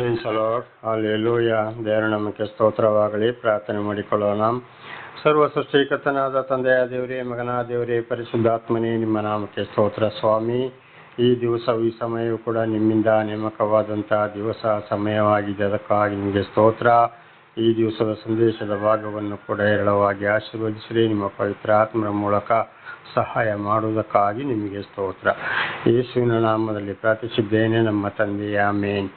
Praise the lord, hallelujah. ದೇವರ ನಾಮಕ್ಕೆ ಸ್ತೋತ್ರವಾಗಲಿ. ಪ್ರಾರ್ಥನೆ ಮಾಡಿಕೊಳ್ಳೋಣ. ಸರ್ವ ಸೃಷ್ಟಿಕರ್ತನಾದ ತಂದೆಯ ದೇವರೇ, ಮಗನಾದ ದೇವರೇ, ಪರಿಶುದ್ಧಾತ್ಮನೇ, ನಿಮ್ಮ ನಾಮಕ್ಕೆ ಸ್ತೋತ್ರ ಸ್ವಾಮಿ. ಈ ದಿವಸವು ಈ ಸಮಯವೂ ಕೂಡ ನಿಮ್ಮಿಂದ ನೇಮಕವಾದಂಥ ದಿವಸ ಸಮಯವಾಗಿದೆ. ಅದಕ್ಕಾಗಿ ನಿಮಗೆ ಸ್ತೋತ್ರ. ಈ ದಿವಸದ ಸಂದೇಶದ ಭಾಗವನ್ನು ಕೂಡ ಹೇರಳವಾಗಿ ಆಶೀರ್ವದಿಸಿರಿ. ನಿಮ್ಮ ಪವಿತ್ರ ಆತ್ಮರ ಮೂಲಕ ಸಹಾಯ ಮಾಡುವುದಕ್ಕಾಗಿ ನಿಮಗೆ ಸ್ತೋತ್ರ. ಯೇಸುವಿನ ನಾಮದಲ್ಲಿ ಪ್ರಾರ್ಥಿಸಿದ್ದೇನೆ, ನಮ್ಮ ತಂದೆಯ ಆಮೆನ್.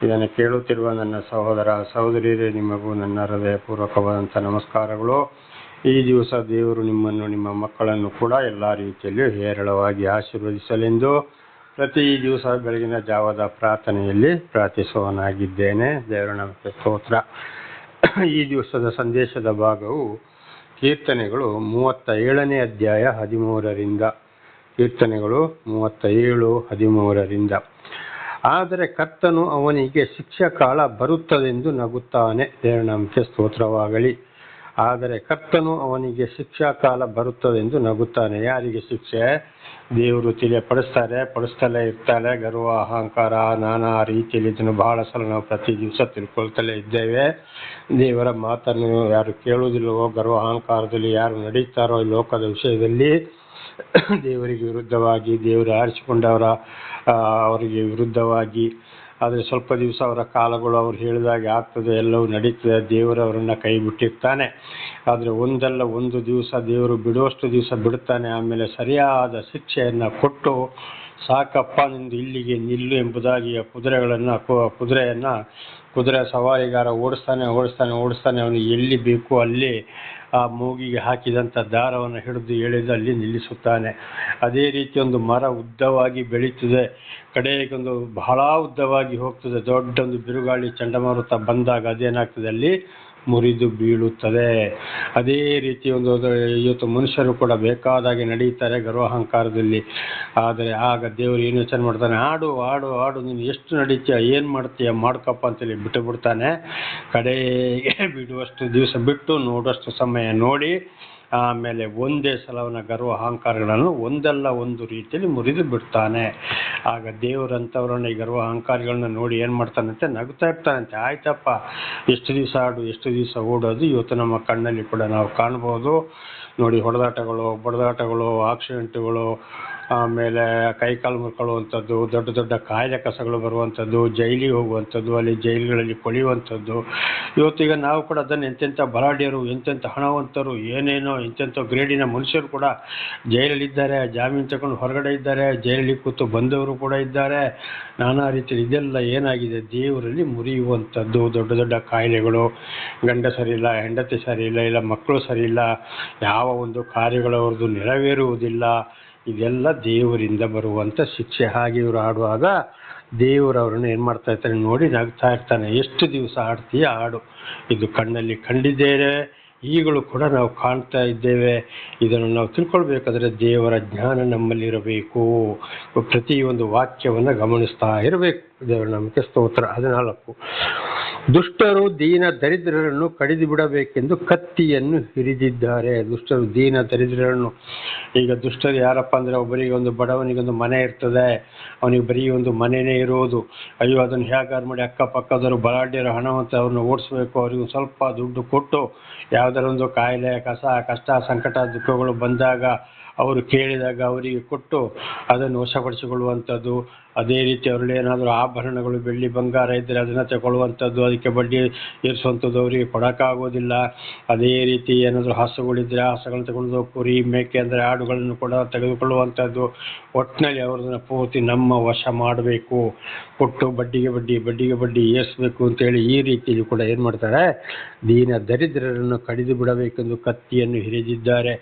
ಇದನ್ನು ಕೇಳುತ್ತಿರುವ ನನ್ನ ಸಹೋದರ ಸಹೋದರಿಯರೇ, ನಿಮಗೂ ನನ್ನ ಹೃದಯಪೂರ್ವಕವಾದಂಥ ನಮಸ್ಕಾರಗಳು. ಈ ದಿವಸ ದೇವರು ನಿಮ್ಮನ್ನು, ನಿಮ್ಮ ಮಕ್ಕಳನ್ನು ಕೂಡ ಎಲ್ಲ ರೀತಿಯಲ್ಲಿಯೂ ಹೇರಳವಾಗಿ ಆಶೀರ್ವದಿಸಲೆಂದು ಪ್ರತಿ ದಿವಸ ಬೆಳಗಿನ ಜಾವದ ಪ್ರಾರ್ಥನೆಯಲ್ಲಿ ಪ್ರಾರ್ಥಿಸುವನಾಗಿದ್ದೇನೆ. ದೇವರ ನಾಮಕ್ಕೆ ಸ್ತೋತ್ರ. ಈ ದಿವಸದ ಸಂದೇಶದ ಭಾಗವು ಕೀರ್ತನೆಗಳು 37ನೇ ಅಧ್ಯಾಯ 13ರಿಂದ. ಕೀರ್ತನೆಗಳು 37:13. ಆದರೆ ಕರ್ತನು ಅವನಿಗೆ ಶಿಕ್ಷಾ ಕಾಲ ಬರುತ್ತದೆಂದು ನಗುತ್ತಾನೆ. ದೇವರ ನಾಮಕ್ಕೆ ಸ್ತೋತ್ರವಾಗಲಿ. ಆದರೆ ಕರ್ತನು ಅವನಿಗೆ ಶಿಕ್ಷಾ ಕಾಲ ಬರುತ್ತದೆಂದು ನಗುತ್ತಾನೆ. ಯಾರಿಗೆ ಶಿಕ್ಷೆ? ದೇವರು ಪಡಿಸ್ತಲೇ ಇರ್ತಾರೆ. ಗರ್ವ, ಅಹಂಕಾರ, ನಾನಾ ರೀತಿಯಲ್ಲಿ ಇದನ್ನು ಬಹಳ ಸಲ ನಾವು ಪ್ರತಿ ದಿವಸ ತಿಳ್ಕೊಳ್ತಲೇ ಇದ್ದೇವೆ. ದೇವರ ಮಾತನ್ನು ಯಾರು ಕೇಳುವುದಿಲ್ಲವೋ, ಗರ್ವ ಅಹಂಕಾರದಲ್ಲಿ ಯಾರು ನಡೀತಾರೋ ಈ ಲೋಕದ ವಿಷಯದಲ್ಲಿ, ದೇವರಿಗೆ ವಿರುದ್ಧವಾಗಿ, ದೇವರು ಆರಿಸಿಕೊಂಡವರ ಅವರಿಗೆ ವಿರುದ್ಧವಾಗಿ, ಆದರೆ ಸ್ವಲ್ಪ ದಿವಸ ಅವರ ಕಾಲಗಳು ಅವ್ರು ಹೇಳಿದಾಗೆ ಆಗ್ತದೆ, ಎಲ್ಲವೂ ನಡೀತದೆ. ದೇವರು ಅವರನ್ನು ಕೈ ಬಿಟ್ಟಿರ್ತಾನೆ. ಆದರೆ ಒಂದಲ್ಲ ಒಂದು ದಿವಸ ದೇವರು ಬಿಡುವಷ್ಟು ದಿವಸ ಬಿಡುತ್ತಾನೆ. ಆಮೇಲೆ ಸರಿಯಾದ ಶಿಕ್ಷೆಯನ್ನು ಕೊಟ್ಟು, ಸಾಕಪ್ಪ ನಿಂದು ಇಲ್ಲಿಗೆ ನಿಲ್ಲು ಎಂಬುದಾಗಿ ಆ ಕುದುರೆ ಸವಾರಿಗಾರ ಓಡಿಸ್ತಾನೆ. ಅವನಿಗೆ ಎಲ್ಲಿ ಬೇಕು ಅಲ್ಲಿ ಆ ಮೂಗಿಗೆ ಹಾಕಿದಂಥ ದಾರವನ್ನು ಹಿಡಿದು ಎಳೆದು ಅಲ್ಲಿ ನಿಲ್ಲಿಸುತ್ತಾನೆ. ಅದೇ ರೀತಿ ಒಂದು ಮರ ಉದ್ದವಾಗಿ ಬೆಳೀತದೆ, ಕಡೆಗೊಂದು ಬಹಳ ಉದ್ದವಾಗಿ ಹೋಗ್ತದೆ. ದೊಡ್ಡೊಂದು ಬಿರುಗಾಳಿ ಚಂಡಮಾರುತ ಬಂದಾಗ ಅದೇನಾಗ್ತದೆ, ಅಲ್ಲಿ ಮುರಿದು ಬೀಳುತ್ತದೆ. ಅದೇ ರೀತಿ ಇವತ್ತು ಮನುಷ್ಯರು ಕೂಡ ಬೇಕಾದಾಗೆ ನಡೀತಾರೆ ಗರ್ವಾಹಂಕಾರದಲ್ಲಿ. ಆದರೆ ಆಗ ದೇವರು ಏನು ಯೋಚನೆ ಮಾಡ್ತಾನೆ? ಆಡು ನೀನು ಎಷ್ಟು ನಡೀತೀಯ, ಏನು ಮಾಡ್ತೀಯ, ಮಾಡ್ಕಪ್ಪ ಅಂತೇಳಿ ಬಿಟ್ಟು ಬಿಡ್ತಾನೆ. ಕಡೆಗೆ ಬಿಡುವಷ್ಟು ದಿವಸ ಬಿಟ್ಟು ನೋಡುವಷ್ಟು ಸಮಯ ನೋಡಿ ಆಮೇಲೆ ಒಂದೇ ಸಲ ಅವನ ಗರ್ವ ಅಹಂಕಾರಗಳನ್ನು ಒಂದಲ್ಲ ಒಂದು ರೀತಿಯಲ್ಲಿ ಮುರಿದು ಬಿಡ್ತಾನೆ. ಆಗ ದೇವರಂಥವ್ರನ್ನ ಈ ಗರ್ವ ಅಹಂಕಾರಗಳನ್ನ ನೋಡಿ ಏನು ಮಾಡ್ತಾನಂತೆ? ನಗ್ತಾ ಇರ್ತಾನಂತೆ. ಆಯ್ತಪ್ಪ, ಎಷ್ಟು ದಿವಸ ಎಷ್ಟು ದಿವಸ ಓಡೋದು ಇವತ್ತು ನಮ್ಮ ಕಣ್ಣಲ್ಲಿ ಕೂಡ ನಾವು ಕಾಣ್ಬೋದು. ನೋಡಿ, ಬಡದಾಟಗಳು, ಆಕ್ಸಿಡೆಂಟ್ಗಳು, ಆಮೇಲೆ ಕೈಕಾಲು ಮುರ್ಕೊಳ್ಳುವಂಥದ್ದು, ದೊಡ್ಡ ದೊಡ್ಡ ಕಾಯಿಲೆ ಕಸಗಳು ಬರುವಂಥದ್ದು, ಜೈಲಿಗೆ ಹೋಗುವಂಥದ್ದು, ಅಲ್ಲಿ ಜೈಲುಗಳಲ್ಲಿ ಕೊಳೆಯುವಂಥದ್ದು. ಇವತ್ತೀಗ ನಾವು ಕೂಡ ಅದನ್ನು ಎಂತೆಂಥ ಬಲಾಢ್ಯರು, ಎಂತೆಂಥ ಹಣವಂತರು, ಏನೇನೋ ಎಂತೆಂಥ ಗ್ರೇಡಿನ ಮನುಷ್ಯರು ಕೂಡ ಜೈಲಲ್ಲಿದ್ದಾರೆ. ಜಾಮೀನು ತಗೊಂಡು ಹೊರಗಡೆ ಇದ್ದಾರೆ. ಜೈಲಲ್ಲಿ ಕೂತು ಬಂದವರು ಕೂಡ ಇದ್ದಾರೆ. ನಾನಾ ರೀತಿಯಲ್ಲಿ ಇದೆಲ್ಲ ಏನಾಗಿದೆ? ದೇವರಲ್ಲಿ ಮುರಿಯುವಂಥದ್ದು. ದೊಡ್ಡ ದೊಡ್ಡ ಕಾಯಿಲೆಗಳು, ಗಂಡ ಸರಿಯಿಲ್ಲ, ಹೆಂಡತಿ ಸರಿಯಿಲ್ಲ, ಇಲ್ಲ ಮಕ್ಕಳು ಸರಿಯಿಲ್ಲ, ಯಾವ ಒಂದು ಕಾರ್ಯಗಳು ಅವ್ರದ್ದು ನೆರವೇರುವುದಿಲ್ಲ. ಇದೆಲ್ಲ ದೇವರಿಂದ ಬರುವಂಥ ಶಿಕ್ಷೆ. ಹಾಗೆ ಇವರು ಆಡುವಾಗ ದೇವರು ಅವರನ್ನು ಏನು ಮಾಡ್ತಾ ಇರ್ತಾನೆ ನೋಡಿ ನಗ್ತಾ ಇರ್ತಾನೆ. ಎಷ್ಟು ದಿವಸ ಆಡ್ತೀಯ, ಆಡು. ಇದು ಕಣ್ಣಲ್ಲಿ ಕಂಡಿದ್ದೇವೆ, ಈಗಲೂ ಕೂಡ ನಾವು ಕಾಣ್ತಾ ಇದ್ದೇವೆ. ಇದನ್ನು ನಾವು ತಿಳ್ಕೊಳ್ಬೇಕಾದ್ರೆ ದೇವರ ಜ್ಞಾನ ನಮ್ಮಲ್ಲಿರಬೇಕು. ಪ್ರತಿಯೊಂದು ವಾಕ್ಯವನ್ನು ಗಮನಿಸ್ತಾ ಇರಬೇಕು. ದೇವರ ನಮಗೆ ಸ್ತೋತ್ರ. 14. ದುಷ್ಟರು ದೀನ ದರಿದ್ರರನ್ನು ಕಡಿದು ಬಿಡಬೇಕೆಂದು ಕತ್ತಿಯನ್ನು ಹಿರಿದಿದ್ದಾರೆ. ದುಷ್ಟರು ದೀನ ದರಿದ್ರರನ್ನು, ಈಗ ದುಷ್ಟರು ಯಾರಪ್ಪ ಅಂದರೆ, ಒಬ್ಬರಿಗೆ ಒಂದು ಬಡವನಿಗೊಂದು ಮನೆ ಇರ್ತದೆ, ಅವನಿಗೆ ಬರೀ ಒಂದು ಮನೆಯೇ ಇರೋದು. ಅಯ್ಯೋ, ಅದನ್ನು ಹೇಗಾರು ಮಾಡಿ ಅಕ್ಕಪಕ್ಕದವರು ಬಲಾಢ್ಯರು, ಹಣವಂತ ಅವ್ರನ್ನ ಓಡಿಸ್ಬೇಕು. ಅವ್ರಿಗೆ ಸ್ವಲ್ಪ ದುಡ್ಡು ಕೊಟ್ಟು ಯಾವುದಾರ ಒಂದು ಕಾಯಿಲೆ, ಕಷ್ಟ, ಸಂಕಟ, ದುಃಖಗಳು ಬಂದಾಗ ಅವರು ಕೇಳಿದಾಗ ಅವರಿಗೆ ಕೊಟ್ಟು ಅದನ್ನು ವಶಪಡಿಸಿಕೊಳ್ಳುವಂಥದ್ದು. ಅದೇ ರೀತಿ ಅವರಲ್ಲೇನಾದರೂ ಆಭರಣಗಳು, ಬೆಳ್ಳಿ ಬಂಗಾರ ಇದ್ದರೆ ಅದನ್ನು ತಗೊಳ್ಳುವಂಥದ್ದು, ಅದಕ್ಕೆ ಬಡ್ಡಿ ಏರಿಸುವಂಥದ್ದು, ಅವರಿಗೆ ಕೊಡೋಕ್ಕಾಗೋದಿಲ್ಲ. ಅದೇ ರೀತಿ ಏನಾದರೂ ಹಸುಗಳಿದ್ದರೆ ಹಸುಗಳನ್ನು ತಗೊಳ್ಳೋದು, ಕುರಿ, ಮೇಕೆ ಅಂದರೆ ಆಡುಗಳನ್ನು ಕೂಡ ತೆಗೆದುಕೊಳ್ಳುವಂಥದ್ದು. ಒಟ್ಟಿನಲ್ಲಿ ಅವ್ರನ್ನ ಪೂರ್ತಿ ನಮ್ಮ ವಶ ಮಾಡಬೇಕು. ಕೊಟ್ಟು ಬಡ್ಡಿಗೆ ಬಡ್ಡಿ ಏರಿಸಬೇಕು ಅಂತೇಳಿ ಈ ರೀತಿಯಲ್ಲಿ ಕೂಡ ಏನು ಮಾಡ್ತಾರೆ? ದೀನ ದರಿದ್ರರನ್ನು ಕಡಿದು ಬಿಡಬೇಕೆಂದು ಕತ್ತಿಯನ್ನು ಹಿರಿದಿದ್ದಾರೆ.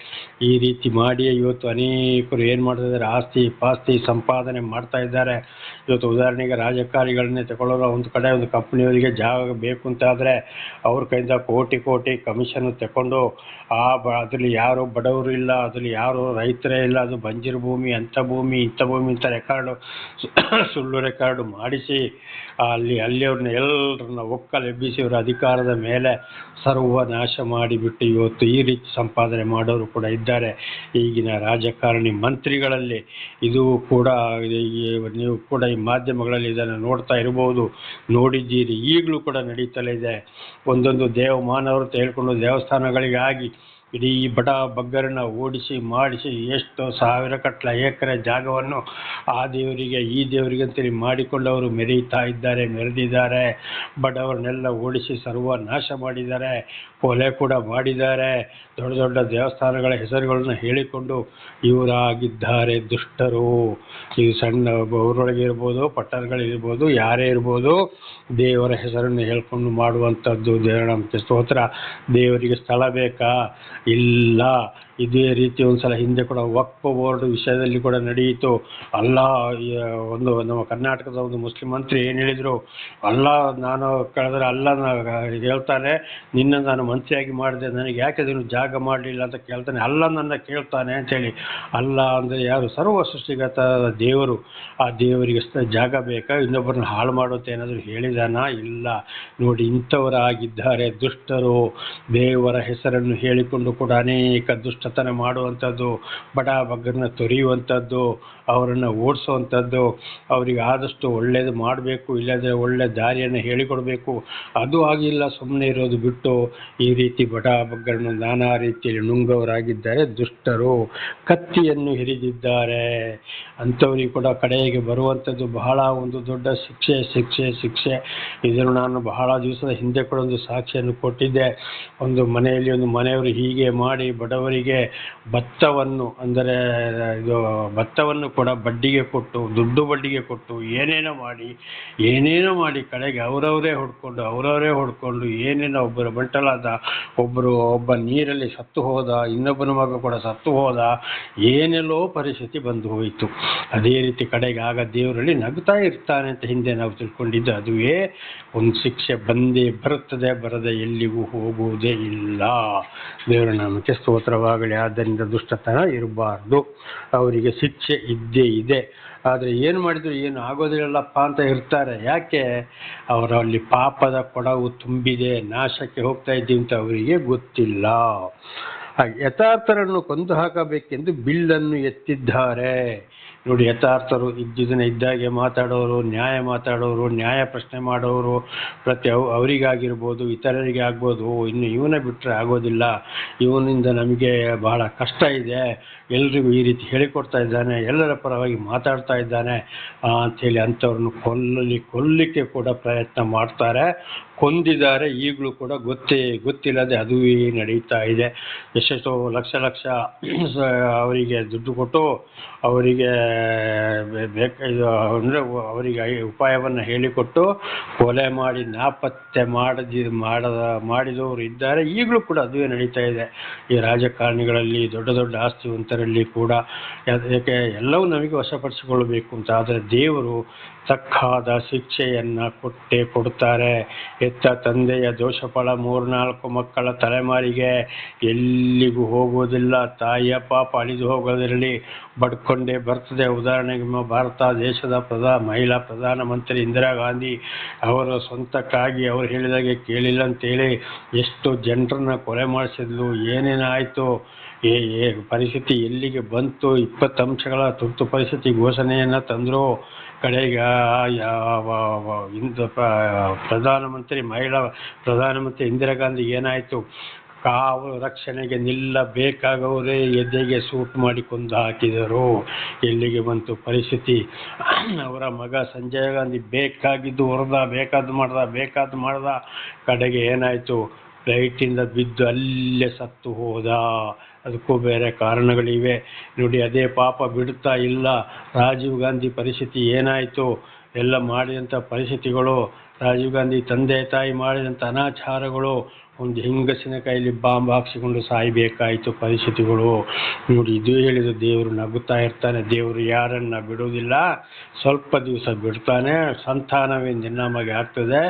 ಈ ರೀತಿ ಮಾಡಿಯೇ ಇವತ್ತು ಅನೇಕರು ಏನು ಮಾಡ್ತಾ ಇದ್ದಾರೆ? ಆಸ್ತಿ ಪಾಸ್ತಿ ಸಂಪಾದನೆ ಮಾಡ್ತಾ ಇದ್ದಾರೆ. ಇವತ್ತು ಉದಾಹರಣೆಗೆ ರಾಜಕಾರಿಗಳನ್ನೇ ತಗೊಳ್ಳೋರು. ಒಂದು ಕಡೆ ಒಂದು ಕಂಪ್ನಿಯವರಿಗೆ ಜಾಗ ಬೇಕು ಅಂತಾದರೆ ಅವ್ರ ಕೈಯಿಂದ ಕೋಟಿ ಕಮಿಷನ್ ತಗೊಂಡು ಅದರಲ್ಲಿ ಯಾರು ಬಡವರು ಇಲ್ಲ, ಅದರಲ್ಲಿ ಯಾರು ರೈತರೇ ಇಲ್ಲ, ಅದು ಬಂಜರು ಭೂಮಿ, ಇಂಥ ಭೂಮಿ ಅಂತ ರೆಕಾರ್ಡು, ಸುಳ್ಳು ರೆಕಾರ್ಡು ಮಾಡಿಸಿ ಅಲ್ಲಿ ಅವ್ರನ್ನ ಎಲ್ಲರನ್ನ ಒಕ್ಕಲೆಬ್ಬಿಸಿ ಅವರ ಅಧಿಕಾರದ ಮೇಲೆ ಸರ್ವನಾಶ ಮಾಡಿಬಿಟ್ಟು ಇವತ್ತು ಈ ರೀತಿ ಸಂಪಾದನೆ ಮಾಡೋರು ಕೂಡ ಇದ್ದಾರೆ. ಈಗಿನ ರಾಜಕಾರಣಿ ಮಂತ್ರಿಗಳಲ್ಲಿ ಇದು ಕೂಡ ನೀವು ಕೂಡ ಈ ಮಾಧ್ಯಮಗಳಲ್ಲಿ ಇದನ್ನು ನೋಡ್ತಾ ಇರಬಹುದು, ನೋಡಿದ್ದೀರಿ. ಈಗಲೂ ಕೂಡ ನಡೀತಲೇ ಇದೆ. ಒಂದೊಂದು ಮಾನವರು ಹೇಳ್ಕೊಂಡು ದೇವಸ್ಥಾನಗಳಿಗಾಗಿ ಇಡೀ ಬಡ ಬಗ್ಗರನ್ನ ಓಡಿಸಿ ಮಾಡಿಸಿ ಎಷ್ಟು ಸಾವಿರ ಕಟ್ಲ ಎಕರೆ ಜಾಗವನ್ನು ಆ ದೇವರಿಗೆ ಈ ದೇವರಿಗೆ ಅಂತೇಳಿ ಮಾಡಿಕೊಂಡವರು ಮೆರೆದಿದ್ದಾರೆ. ಬಡವರನ್ನೆಲ್ಲ ಓಡಿಸಿ ಸರ್ವನಾಶ ಮಾಡಿದ್ದಾರೆ, ಕೊಲೆ ಕೂಡ ಮಾಡಿದ್ದಾರೆ. ದೊಡ್ಡ ದೊಡ್ಡ ದೇವಸ್ಥಾನಗಳ ಹೆಸರುಗಳನ್ನು ಹೇಳಿಕೊಂಡು ಇವರಾಗಿದ್ದಾರೆ ದುಷ್ಟರು. ಇದು ಸಣ್ಣ ಊರೊಳಗೆ ಇರ್ಬೋದು, ಪಟ್ಟಣಗಳಿರ್ಬೋದು, ಯಾರೇ ಇರ್ಬೋದು, ದೇವರ ಹೆಸರನ್ನು ಹೇಳ್ಕೊಂಡು ಮಾಡುವಂಥದ್ದು. ದೇವರ ಸ್ತೋತ್ರ. ದೇವರಿಗೆ ಸ್ಥಳ ಬೇಕಾ? ಇಲ್ಲ. ಇದೇ ರೀತಿ ಒಂದ್ಸಲ ಹಿಂದೆ ಕೂಡ ವಕ್ಫ್ ಬೋರ್ಡ್ ವಿಷಯದಲ್ಲಿ ಕೂಡ ನಡೆಯಿತು. ನಮ್ಮ ಕರ್ನಾಟಕದ ಒಂದು ಮುಸ್ಲಿಂ ಮಂತ್ರಿ ಏನು ಹೇಳಿದ್ರು, ನಾನು ಕಳೆದ್ರೆ ಹೇಳ್ತಾನೆ, ನಿನ್ನ ನಾನು ಮಂತ್ರಿಯಾಗಿ ಮಾಡಿದೆ, ನನಗೆ ಯಾಕೆ ಅದನ್ನು ಜಾಗ ಮಾಡಲಿಲ್ಲ ಅಂತ ಕೇಳ್ತಾನೆ. ನನ್ನ ಕೇಳ್ತಾನೆ ಅಂತೇಳಿ. ಅಂದರೆ ಯಾರು? ಸರ್ವ ಸೃಷ್ಟಿಗತ ದೇವರು. ಆ ದೇವರಿಗೆ ಜಾಗ ಬೇಕಾ? ಇನ್ನೊಬ್ಬರನ್ನ ಹಾಳು ಮಾಡುತ್ತೆ ಏನಾದರೂ ಹೇಳಿದಾನ? ಇಲ್ಲ. ನೋಡಿ, ಇಂಥವರಾಗಿದ್ದಾರೆ ದುಷ್ಟರು. ದೇವರ ಹೆಸರನ್ನು ಹೇಳಿಕೊಂಡು ಕೂಡ ಅನೇಕ ದುಷ್ಟತನ ಮಾಡುವಂಥದ್ದು, ಬಡ ಬಗ್ಗರನ್ನ ತೊರೆಯುವಂಥದ್ದು, ಅವರನ್ನು ಓಡಿಸುವಂಥದ್ದು, ಅವರಿಗೆ ಆದಷ್ಟು ಒಳ್ಳೆಯದು ಮಾಡಬೇಕು, ಇಲ್ಲದ್ರೆ ಒಳ್ಳೆ ದಾರಿಯನ್ನು ಹೇಳಿಕೊಡಬೇಕು. ಅದು ಆಗಿಲ್ಲ, ಸುಮ್ಮನೆ ಇರೋದು ಬಿಟ್ಟು ಈ ರೀತಿ ಬಡ ಬಗ್ಗರನ್ನು ನಾನಾ ರೀತಿಯಲ್ಲಿ ನುಂಗವರಾಗಿದ್ದಾರೆ ದುಷ್ಟರು. ಕತ್ತಿಯನ್ನು ಹಿರಿದಿದ್ದಾರೆ. ಅಂಥವರಿಗೆ ಕೂಡ ಕಡೆಗೆ ಬರುವಂಥದ್ದು ಬಹಳ ಒಂದು ದೊಡ್ಡ ಶಿಕ್ಷೆ. ಇದನ್ನು ನಾನು ಬಹಳ ದಿವಸದ ಹಿಂದೆ ಕೂಡ ಒಂದು ಸಾಕ್ಷಿಯನ್ನು ಕೊಟ್ಟಿದ್ದೆ. ಒಂದು ಮನೆಯವರು ಹೀಗೆ ಮಾಡಿ ಬಡವರಿಗೆ ಭತ್ತವನ್ನು ಕೂಡ ಬಡ್ಡಿಗೆ ಕೊಟ್ಟು, ದುಡ್ಡು ಬಡ್ಡಿಗೆ ಕೊಟ್ಟು, ಏನೇನೋ ಮಾಡಿ ಕಡೆಗೆ ಅವರವರೇ ಹೊಡ್ಕೊಂಡು ಏನೇನೋ ಒಬ್ಬರು ಬಂಟಲಾದ, ಒಬ್ಬ ನೀರಲ್ಲಿ ಸತ್ತು ಹೋದ, ಇನ್ನೊಬ್ಬನ ಮಗ ಕೂಡ ಸತ್ತು ಹೋದ, ಏನೆಲ್ಲೋ ಪರಿಸ್ಥಿತಿ ಬಂದು ಹೋಯಿತು. ಅದೇ ರೀತಿ ಕಡೆಗೆ ಆಗ ದೇವರಲ್ಲಿ ನಗ್ತಾ ಇರ್ತಾನೆ ಅಂತ ಹಿಂದೆ ನಾವು ತಿಳ್ಕೊಂಡಿದ್ದು. ಅದುವೇ ಒಂದು ಶಿಕ್ಷೆ ಬಂದೇ ಬರುತ್ತದೆ, ಬರದೆ ಎಲ್ಲಿಗೂ ಹೋಗುವುದೇ ಇಲ್ಲ. ದೇವರ ನಾಮಕ್ಕೆ ಸ್ತೋತ್ರವಾಗಲಿ. ಆದ್ದರಿಂದ ದುಷ್ಟತನ ಇರಬಾರ್ದು, ಅವರಿಗೆ ಶಿಕ್ಷೆ ಇದ್ದೇ ಇದೆ. ಆದರೆ ಏನು ಮಾಡಿದ್ರು ಏನು ಆಗೋದಿಲ್ಲಪ್ಪ ಅಂತ ಇರ್ತಾರೆ. ಯಾಕೆ? ಅವರಲ್ಲಿ ಪಾಪದ ಕೊಡವು ತುಂಬಿದೆ, ನಾಶಕ್ಕೆ ಹೋಗ್ತಾ ಇದ್ದೀವಿ ಅಂತ ಅವರಿಗೆ ಗೊತ್ತಿಲ್ಲ. ಯಥಾರ್ಥರನ್ನು ಕೊಂದು ಹಾಕಬೇಕೆಂದು ಬಿಲ್ಲನ್ನು ಎತ್ತಿದ್ದಾರೆ. ನೋಡಿ, ಯಥಾರ್ಥರು ಇದ್ದಾಗೆ ಮಾತಾಡೋರು, ನ್ಯಾಯ ಪ್ರಶ್ನೆ ಮಾಡೋರು, ಅವರಿಗಾಗಿರ್ಬೋದು, ಇತರರಿಗೆ ಆಗ್ಬೋದು. ಇನ್ನು ಇವನ ಬಿಟ್ಟರೆ ಆಗೋದಿಲ್ಲ, ಇವನಿಂದ ನಮಗೆ ಬಹಳ ಕಷ್ಟ ಇದೆ, ಎಲ್ರಿಗೂ ಈ ರೀತಿ ಹೇಳಿಕೊಡ್ತಾ ಇದ್ದಾನೆ, ಎಲ್ಲರ ಪರವಾಗಿ ಮಾತಾಡ್ತಾ ಇದ್ದಾನೆ ಅಂಥೇಳಿ ಅಂಥವ್ರನ್ನು ಕೊಲ್ಲಿಕ್ಕೆ ಕೂಡ ಪ್ರಯತ್ನ ಮಾಡ್ತಾರೆ, ಕೊಂದಿದ್ದಾರೆ. ಈಗಲೂ ಕೂಡ ಗೊತ್ತಿಲ್ಲದೆ ಅದುವೇ ನಡೀತಾ ಇದೆ. ಎಷ್ಟೆಷ್ಟೋ ಲಕ್ಷ ಅವರಿಗೆ ದುಡ್ಡು ಕೊಟ್ಟು ಅವರಿಗೆ ಅವರಿಗೆ ಉಪಾಯವನ್ನು ಹೇಳಿಕೊಟ್ಟು ಕೊಲೆ ಮಾಡಿ ನಾಪತ್ತೆ ಮಾಡಿದವರು ಇದ್ದಾರೆ. ಈಗಲೂ ಕೂಡ ಅದುವೇ ನಡೀತಾ ಇದೆ ಈ ರಾಜಕಾರಣಿಗಳಲ್ಲಿ, ದೊಡ್ಡ ದೊಡ್ಡ ಆಸ್ತಿವಂತರಲ್ಲಿ ಕೂಡ. ಯಾಕೆ? ಎಲ್ಲವೂ ನಮಗೆ ವಶಪಡಿಸಿಕೊಳ್ಳಬೇಕು ಅಂತ. ಆದರೆ ದೇವರು ತಕ್ಕಾದ ಶಿಕ್ಷೆಯನ್ನು ಕೊಡ್ತಾರೆ. ಹೆತ್ತ ತಂದೆಯ ದೋಷಫಲ 3-4 ಮಕ್ಕಳ ತಲೆಮಾರಿಗೆ ಎಲ್ಲಿಗೂ ಹೋಗುವುದಿಲ್ಲ. ತಾಯಿಯ ಪಾಪ ಅಳಿದು ಹೋಗೋದಿರಲಿ, ಬಡ್ಕೊಂಡೇ ಬರ್ತದೆ. ಉದಾಹರಣೆಗೆ ಭಾರತ ದೇಶದ ಮಹಿಳಾ ಪ್ರಧಾನಮಂತ್ರಿ ಇಂದಿರಾ ಗಾಂಧಿ ಅವರ ಸ್ವಂತಕ್ಕಾಗಿ ಅವರು ಹೇಳಿದಾಗೆ ಕೇಳಿಲ್ಲ ಅಂತೇಳಿ ಎಷ್ಟು ಜನರನ್ನ ಕೊಲೆ ಮಾಡಿಸಿದ್ಲು, ಏನೇನಾಯಿತು, ಪರಿಸ್ಥಿತಿ ಎಲ್ಲಿಗೆ ಬಂತು. 20 ಅಂಶಗಳ ತುರ್ತು ಪರಿಸ್ಥಿತಿ ಘೋಷಣೆಯನ್ನು ತಂದರು. ಕಡೆಗೆ ಮಹಿಳಾ ಪ್ರಧಾನಮಂತ್ರಿ ಇಂದಿರಾ ಗಾಂಧಿ ಏನಾಯಿತು? ಕಾವು ರಕ್ಷಣೆಗೆ ನಿಲ್ಲಬೇಕಾಗವರೇ ಎದೆಗೆ ಸೂಟ್ ಮಾಡಿ ಕೊಂದು ಹಾಕಿದರು. ಎಲ್ಲಿಗೆ ಬಂತು ಪರಿಸ್ಥಿತಿ? ಅವರ ಮಗ ಸಂಜಯ್ ಗಾಂಧಿ ಬೇಕಾಗಿದ್ದು ಹೊರದ, ಬೇಕಾದ್ದು ಮಾಡ್ದ. ಕಡೆಗೆ ಏನಾಯಿತು? ಫ್ಲೈಟಿಂದ ಬಿದ್ದು ಅಲ್ಲೇ ಸತ್ತು ಹೋದ. ಅದಕ್ಕೂ ಬೇರೆ ಕಾರಣಗಳಿವೆ. ನೋಡಿ, ಅದೇ ಪಾಪ ಬಿಡ್ತಾ ಇಲ್ಲ. ರಾಜೀವ್ ಗಾಂಧಿ ಪರಿಸ್ಥಿತಿ ಏನಾಯಿತು? ಎಲ್ಲ ಮಾಡಿದಂಥ ಪರಿಸ್ಥಿತಿಗಳು, ರಾಜೀವ್ ಗಾಂಧಿ ತಂದೆ ತಾಯಿ ಮಾಡಿದಂಥ ಅನಾಚಾರಗಳು, ಒಂದು ಹೆಂಗಸಿನ ಕೈಯಲ್ಲಿ ಬಾಂಬ್ ಹಾಕ್ಸಿಕೊಂಡು ಸಾಯಬೇಕಾಯಿತು ಪರಿಸ್ಥಿತಿಗಳು. ನೋಡಿ, ಇದು ಹೇಳಿದ ದೇವರು ನಗುತ್ತಾ ಇರ್ತಾನೆ. ದೇವರು ಯಾರನ್ನ ಬಿಡುವುದಿಲ್ಲ, ಸ್ವಲ್ಪ ದಿವಸ ಬಿಡ್ತಾನೆ. ಸಂತಾನವೇಂದು ನಮಗೆ ಆಗ್ತದೆ,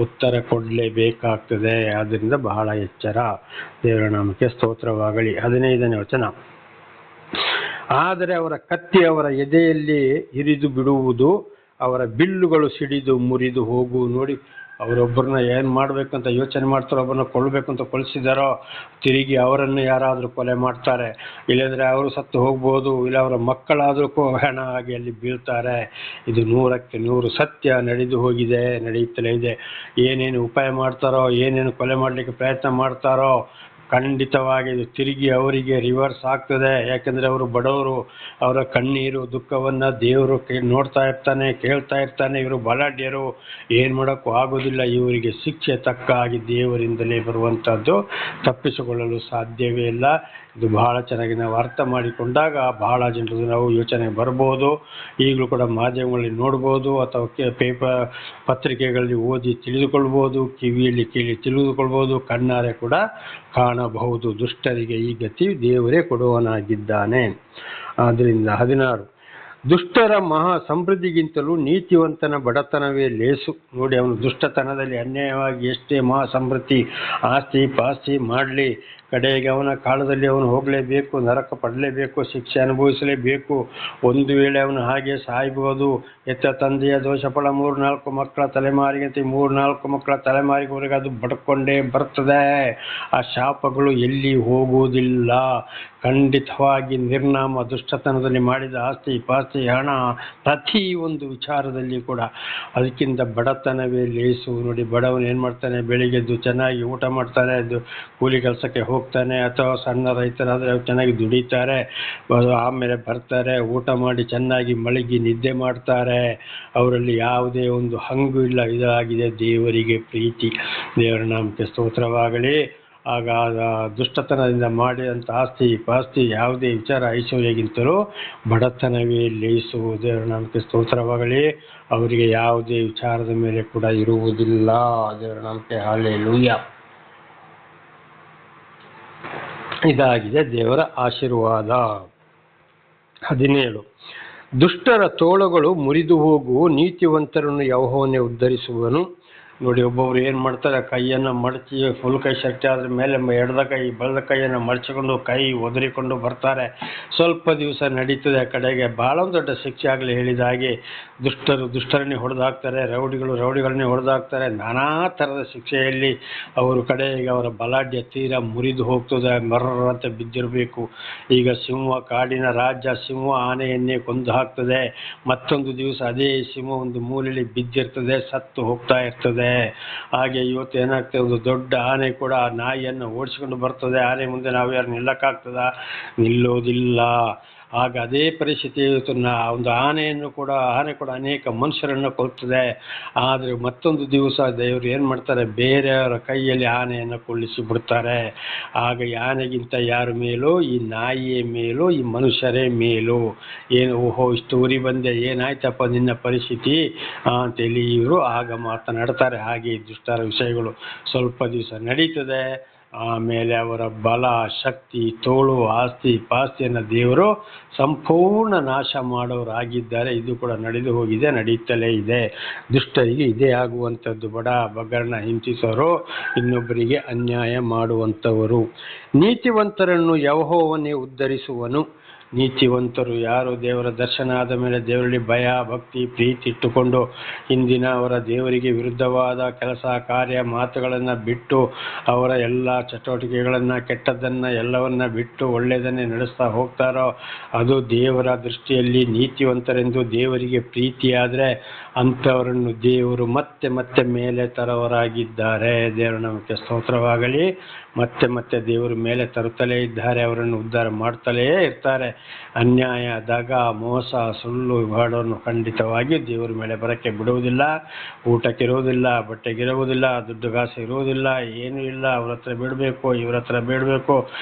ಉತ್ತರ ಕೊಡಲೇಬೇಕಾಗ್ತದೆ. ಆದ್ದರಿಂದ ಬಹಳ ಎಚ್ಚರ. ದೇವರ ನಾಮಕ್ಕೆ ಸ್ತೋತ್ರವಾಗಲಿ. 15ನೇ ವಚನ. ಆದರೆ ಅವರ ಕತ್ತಿ ಅವರ ಎದೆಯಲ್ಲಿ ಹಿರಿದು ಬಿಡುವುದು, ಅವರ ಬಿಲ್ಲುಗಳು ಸಿಡಿದು ಮುರಿದು ಹೋಗುವು. ನೋಡಿ, ಅವರೊಬ್ಬರನ್ನ ಏನು ಮಾಡಬೇಕಂತ ಯೋಚನೆ ಮಾಡ್ತಾರೋ, ಒಬ್ಬರನ್ನ ಕೊಲ್ಲಬೇಕು ಅಂತ ಕೊಲಿಸಿದಾರೋ, ತಿರುಗಿ ಅವರನ್ನು ಯಾರಾದರೂ ಕೊಲೆ ಮಾಡ್ತಾರೆ. ಇಲ್ಲಂದರೆ ಅವರು ಸತ್ತು ಹೋಗ್ಬೋದು, ಇಲ್ಲ ಅವರ ಮಕ್ಕಳಾದರೂ ಹೆಣ ಆಗಿ ಅಲ್ಲಿ ಬೀಳ್ತಾರೆ. ಇದು 100ಕ್ಕೆ 100 ಸತ್ಯ ನಡೆದು ಹೋಗಿದೆ, ನಡೆಯುತ್ತಲೇ ಇದೆ. ಏನೇನು ಉಪಾಯ ಮಾಡ್ತಾರೋ, ಏನೇನು ಕೊಲೆ ಮಾಡಲಿಕ್ಕೆ ಪ್ರಯತ್ನ ಮಾಡ್ತಾರೋ, ಖಂಡಿತವಾಗಿ ಇದು ತಿರುಗಿ ಅವರಿಗೆ ರಿವರ್ಸ್ ಆಗ್ತದೆ. ಯಾಕೆಂದರೆ ಅವರು ಬಡವರು, ಅವರ ಕಣ್ಣೀರು ದುಃಖವನ್ನು ದೇವರು ನೋಡ್ತಾ ಇರ್ತಾನೆ, ಕೇಳ್ತಾ ಇರ್ತಾನೆ. ಇವರು ಬಲಾಢ್ಯರು, ಏನು ಮಾಡೋಕ್ಕೂ ಆಗೋದಿಲ್ಲ. ಇವರಿಗೆ ಶಿಕ್ಷೆ ತಕ್ಕ ಹಾಗೆ ದೇವರಿಂದಲೇ ಬರುವಂಥದ್ದು, ತಪ್ಪಿಸಿಕೊಳ್ಳಲು ಸಾಧ್ಯವೇ ಇಲ್ಲ. ಇದು ಬಹಳ ಚೆನ್ನಾಗಿ ನಾವು ಅರ್ಥ ಮಾಡಿಕೊಂಡಾಗ ಬಹಳ ಜನರು ನಾವು ಯೋಚನೆ ಬರ್ಬೋದು. ಈಗಲೂ ಕೂಡ ಮಾಧ್ಯಮಗಳಲ್ಲಿ ನೋಡ್ಬೋದು, ಅಥವಾ ಪತ್ರಿಕೆಗಳಲ್ಲಿ ಓದಿ ತಿಳಿದುಕೊಳ್ಬೋದು, ಕಿವಿಯಲ್ಲಿ ಕೇಳಿ ತಿಳಿದುಕೊಳ್ಬೋದು, ಕಣ್ಣಾರೆ ಕೂಡ ಕಾಣಬಹುದು. ದುಷ್ಟರಿಗೆ ಈ ಗತಿ ದೇವರೇ ಕೊಡುವನಾಗಿದ್ದಾನೆ. ಆದ್ದರಿಂದ 16, ದುಷ್ಟರ ಮಹಾ ಸಮೃದ್ಧಿಗಿಂತಲೂ ನೀತಿವಂತನ ಬಡತನವೇ ಲೇಸು. ನೋಡಿ, ಅವನು ದುಷ್ಟತನದಲ್ಲಿ ಅನ್ಯಾಯವಾಗಿ ಎಷ್ಟೇ ಮಹಾ ಸಮೃದ್ಧಿ ಆಸ್ತಿ ಪಾಸ್ತಿ ಮಾಡಲಿ, ಕಡೆಗೆ ಅವನ ಕಾಲದಲ್ಲಿ ಅವನು ಹೋಗಲೇಬೇಕು, ನರಕ ಪಡಲೇಬೇಕು, ಶಿಕ್ಷೆ ಅನುಭವಿಸಲೇಬೇಕು. ಒಂದು ವೇಳೆ ಅವನು ಹಾಗೆ ಸಾಯ್ಬೋದು. ಎತ್ತ ತಂದೆಯ ದೋಷ ಫಲ 3-4 ಮಕ್ಕಳ ತಲೆಮಾರಿಗಂತೆ 3-4 ಮಕ್ಕಳ ತಲೆಮಾರಿಗವರೆಗೆ ಅದು ಬಡ್ಕೊಂಡೇ ಬರ್ತದೆ. ಆ ಶಾಪಗಳು ಎಲ್ಲಿ ಹೋಗುವುದಿಲ್ಲ. ಖಂಡಿತವಾಗಿ ನಿರ್ನಾಮ ದುಷ್ಟತನದಲ್ಲಿ ಮಾಡಿದ ಆಸ್ತಿ ಪಾಸ್ತಿ ಹಣ ಪ್ರತಿ ಒಂದು ವಿಚಾರದಲ್ಲಿ ಕೂಡ ಅದಕ್ಕಿಂತ ಬಡತನವೇ ಲೇಸು. ನೋಡಿ, ಬಡವನು ಏನು ಮಾಡ್ತಾನೆ, ಬೆಳಿಗ್ಗೆದ್ದು ಚೆನ್ನಾಗಿ ಊಟ ಮಾಡ್ತಾನೆ, ಕೂಲಿ ಕೆಲಸಕ್ಕೆ ಹೋಗ್ತಾನೆ, ಅಥವಾ ಸಣ್ಣ ರೈತರಾದರೆ ಚೆನ್ನಾಗಿ ದುಡಿತಾರೆ, ಆಮೇಲೆ ಬರ್ತಾರೆ, ಊಟ ಮಾಡಿ ಚೆನ್ನಾಗಿ ಮಲಗಿ ನಿದ್ದೆ ಮಾಡ್ತಾರೆ. ಅವರಲ್ಲಿ ಯಾವುದೇ ಒಂದು ಹಂಗು ಇಲ್ಲ. ಇದಾಗಿದೆ ದೇವರಿಗೆ ಪ್ರೀತಿ. ದೇವರ ನಾಮಕ್ಕೆ ಸ್ತೋತ್ರವಾಗಲಿ. ಆಗ ದುಷ್ಟತನದಿಂದ ಮಾಡಿದಂಥ ಆಸ್ತಿ ಪಾಸ್ತಿ ಯಾವುದೇ ವಿಚಾರ ಐಶ್ವರ್ಯಗಿಂತಲೂ ಬಡತನವೇ ಲೇಸು. ದೇವರ ನಾಮಕ್ಕೆ ಸ್ತೋತ್ರವಾಗಲಿ. ಅವರಿಗೆ ಯಾವುದೇ ವಿಚಾರದ ಮೇಲೆ ಕೂಡ ಇರುವುದಿಲ್ಲ. ದೇವರ ನಾಮಕ್ಕೆ ಹಲ್ಲೆಲೂಯಾ. ಇದಾಗಿದೆ ದೇವರ ಆಶೀರ್ವಾದ. 17, ದುಷ್ಟರ ತೋಳುಗಳು ಮುರಿದು ಹೋಗುವು, ನೀತಿವಂತರನ್ನು ಯೆಹೋವನೇ ಉದ್ಧರಿಸುವನು. ನೋಡಿ, ಒಬ್ಬೊಬ್ರು ಏನು ಮಾಡ್ತಾರೆ, ಕೈಯನ್ನು ಮಡಚಿ ಫುಲ್ ಕೈ ಶಕ್ತಿ ಆದ್ರ ಮೇಲೆ ಎಡದ ಕೈ ಬಲದ ಕೈಯನ್ನು ಮಡಚಿಕೊಂಡು ಕೈ ಒದರಿಕೊಂಡು ಬರ್ತಾರೆ. ಸ್ವಲ್ಪ ದಿವಸ ನಡೀತದೆ, ಕಡೆಗೆ ಬಹಳ ದೊಡ್ಡ ಶಿಕ್ಷೆ ಆಗಲಿ. ಹೇಳಿದ ಹಾಗೆ ದುಷ್ಟರನ್ನೇ ಹೊಡೆದಾಕ್ತಾರೆ, ರೌಡಿಗಳನ್ನೇ ಹೊಡೆದಾಕ್ತಾರೆ. ನಾನಾ ಥರದ ಶಿಕ್ಷೆಯಲ್ಲಿ ಅವರು ಕಡೆಗೆ ಅವರ ಬಲಾಢ್ಯ ತೀರ ಮುರಿದು ಹೋಗ್ತದೆ, ಮರ್ರಂತೆ ಬಿದ್ದಿರಬೇಕು. ಈಗ ಸಿಂಹ, ಕಾಡಿನ ರಾಜ್ಯ ಸಿಂಹ ಆನೆಯನ್ನೇ ಕೊಂದು ಹಾಕ್ತದೆ. ಮತ್ತೊಂದು ದಿವಸ ಅದೇ ಸಿಂಹ ಒಂದು ಮೂಲೆಯಲ್ಲಿ ಬಿದ್ದಿರ್ತದೆ, ಸತ್ತು ಹೋಗ್ತಾ ಇರ್ತದೆ. ಹಾಗೆ ಇವತ್ತು ಏನಾಗ್ತದೆ, ಒಂದು ದೊಡ್ಡ ಆನೆ ಕೂಡ ನಾಯಿಯನ್ನು ಓಡಿಸಿಕೊಂಡು ಬರ್ತದೆ. ಆನೆ ಮುಂದೆ ನಾವು ಯಾರು ನಿಲ್ಲಕ್ಕಾಗ್ತದ? ನಿಲ್ಲೋದಿಲ್ಲ. ಆಗ ಅದೇ ಪರಿಸ್ಥಿತಿ ಇವತ್ತು ಒಂದು ಆನೆ ಕೂಡ ಅನೇಕ ಮನುಷ್ಯರನ್ನು ಕೊಲ್ತದೆ. ಆದರೆ ಮತ್ತೊಂದು ದಿವಸ ದೇವರು ಏನು ಮಾಡ್ತಾರೆ, ಬೇರೆಯವರ ಕೈಯಲ್ಲಿ ಆನೆಯನ್ನು ಕೊಲ್ಲಿಸಿ ಬಿಡ್ತಾರೆ. ಆಗ ಈ ಆನೆಗಿಂತ ಯಾರ ಮೇಲೂ, ಈ ನಾಯಿಯ ಮೇಲೂ, ಈ ಮನುಷ್ಯರೇ ಮೇಲೂ. ಏನು, ಓಹೋ ಇಷ್ಟು ಉರಿ ಬಂದೆ, ಏನಾಯ್ತಪ್ಪ ನಿನ್ನ ಪರಿಸ್ಥಿತಿ ಅಂತೇಳಿ ಇವರು ಆಗ ಮಾತನಾಡ್ತಾರೆ. ಹಾಗೆ ದುಷ್ಟರ ವಿಷಯಗಳು ಸ್ವಲ್ಪ ದಿವಸ ನಡೀತದೆ. ಆಮೇಲೆ ಅವರ ಬಲ ಶಕ್ತಿ ತೋಳು ಆಸ್ತಿ ಪಾಸ್ತಿಯನ್ನು ದೇವರು ಸಂಪೂರ್ಣ ನಾಶ ಮಾಡೋರಾಗಿದ್ದಾರೆ. ಇದು ಕೂಡ ನಡೆದು ಹೋಗಿದೆ, ನಡೆಯುತ್ತಲೇ ಇದೆ. ದುಷ್ಟರಿಗೆ ಇದೇ ಆಗುವಂಥದ್ದು. ಬಗ್ಗರನ್ನ ಹಿಂಸಿಸೋರು, ಇನ್ನೊಬ್ಬರಿಗೆ ಅನ್ಯಾಯ ಮಾಡುವಂಥವರು. ನೀತಿವಂತರನ್ನು ಯೆಹೋವನೇ ಉದ್ಧರಿಸುವನು. ನೀತಿವಂತರು ಯಾರು? ದೇವರ ದರ್ಶನ ಆದ ಮೇಲೆ ದೇವರಲ್ಲಿ ಭಯ ಭಕ್ತಿ ಪ್ರೀತಿ ಇಟ್ಟುಕೊಂಡು ಹಿಂದಿನ ಅವರ ದೇವರಿಗೆ ವಿರುದ್ಧವಾದ ಕೆಲಸ ಕಾರ್ಯ ಮಾತುಗಳನ್ನು ಬಿಟ್ಟು ಅವರ ಎಲ್ಲ ಚಟುವಟಿಕೆಗಳನ್ನು ಕೆಟ್ಟದ್ದನ್ನು ಎಲ್ಲವನ್ನ ಬಿಟ್ಟು ಒಳ್ಳೆಯದನ್ನೇ ನಡೆಸ್ತಾ ಹೋಗ್ತಾರೋ ಅದು ದೇವರ ದೃಷ್ಟಿಯಲ್ಲಿ ನೀತಿವಂತರೆಂದು ದೇವರಿಗೆ ಪ್ರೀತಿಯಾದರೆ ಅಂಥವರನ್ನು ದೇವರು ಮತ್ತೆ ಮತ್ತೆ ಮೇಲೆ ತರುವವರಾಗಿದ್ದಾರೆ. ದೇವರ ನಾಮಕ್ಕೆ ಸ್ತೋತ್ರವಾಗಲಿ. ಮತ್ತೆ ಮತ್ತೆ ದೇವರು ಮೇಲೆ ತರುತ್ತಲೇ ಇದ್ದಾರೆ, ಅವರನ್ನು ಉದ್ಧಾರ ಮಾಡ್ತಲೇ ಇರ್ತಾರೆ. ಅನ್ಯಾಯ ದಗ ಮೋಸ ಸುಳ್ಳು ಇವುಗಳನ್ನು ಖಂಡಿತವಾಗಿ ದೇವರ ಮೇಲೆ ಬರೋಕ್ಕೆ ಬಿಡುವುದಿಲ್ಲ. ಊಟಕ್ಕಿರುವುದಿಲ್ಲ, ಬಟ್ಟೆಗಿರುವುದಿಲ್ಲ, ದುಡ್ಡುಗಾಸು ಇರುವುದಿಲ್ಲ, ಏನೂ ಇಲ್ಲ. ಅವ್ರ ಹತ್ರ ಬಿಡಬೇಕು, ಇವ್ರ ಹತ್ರ ಬಿಡಬೇಕು,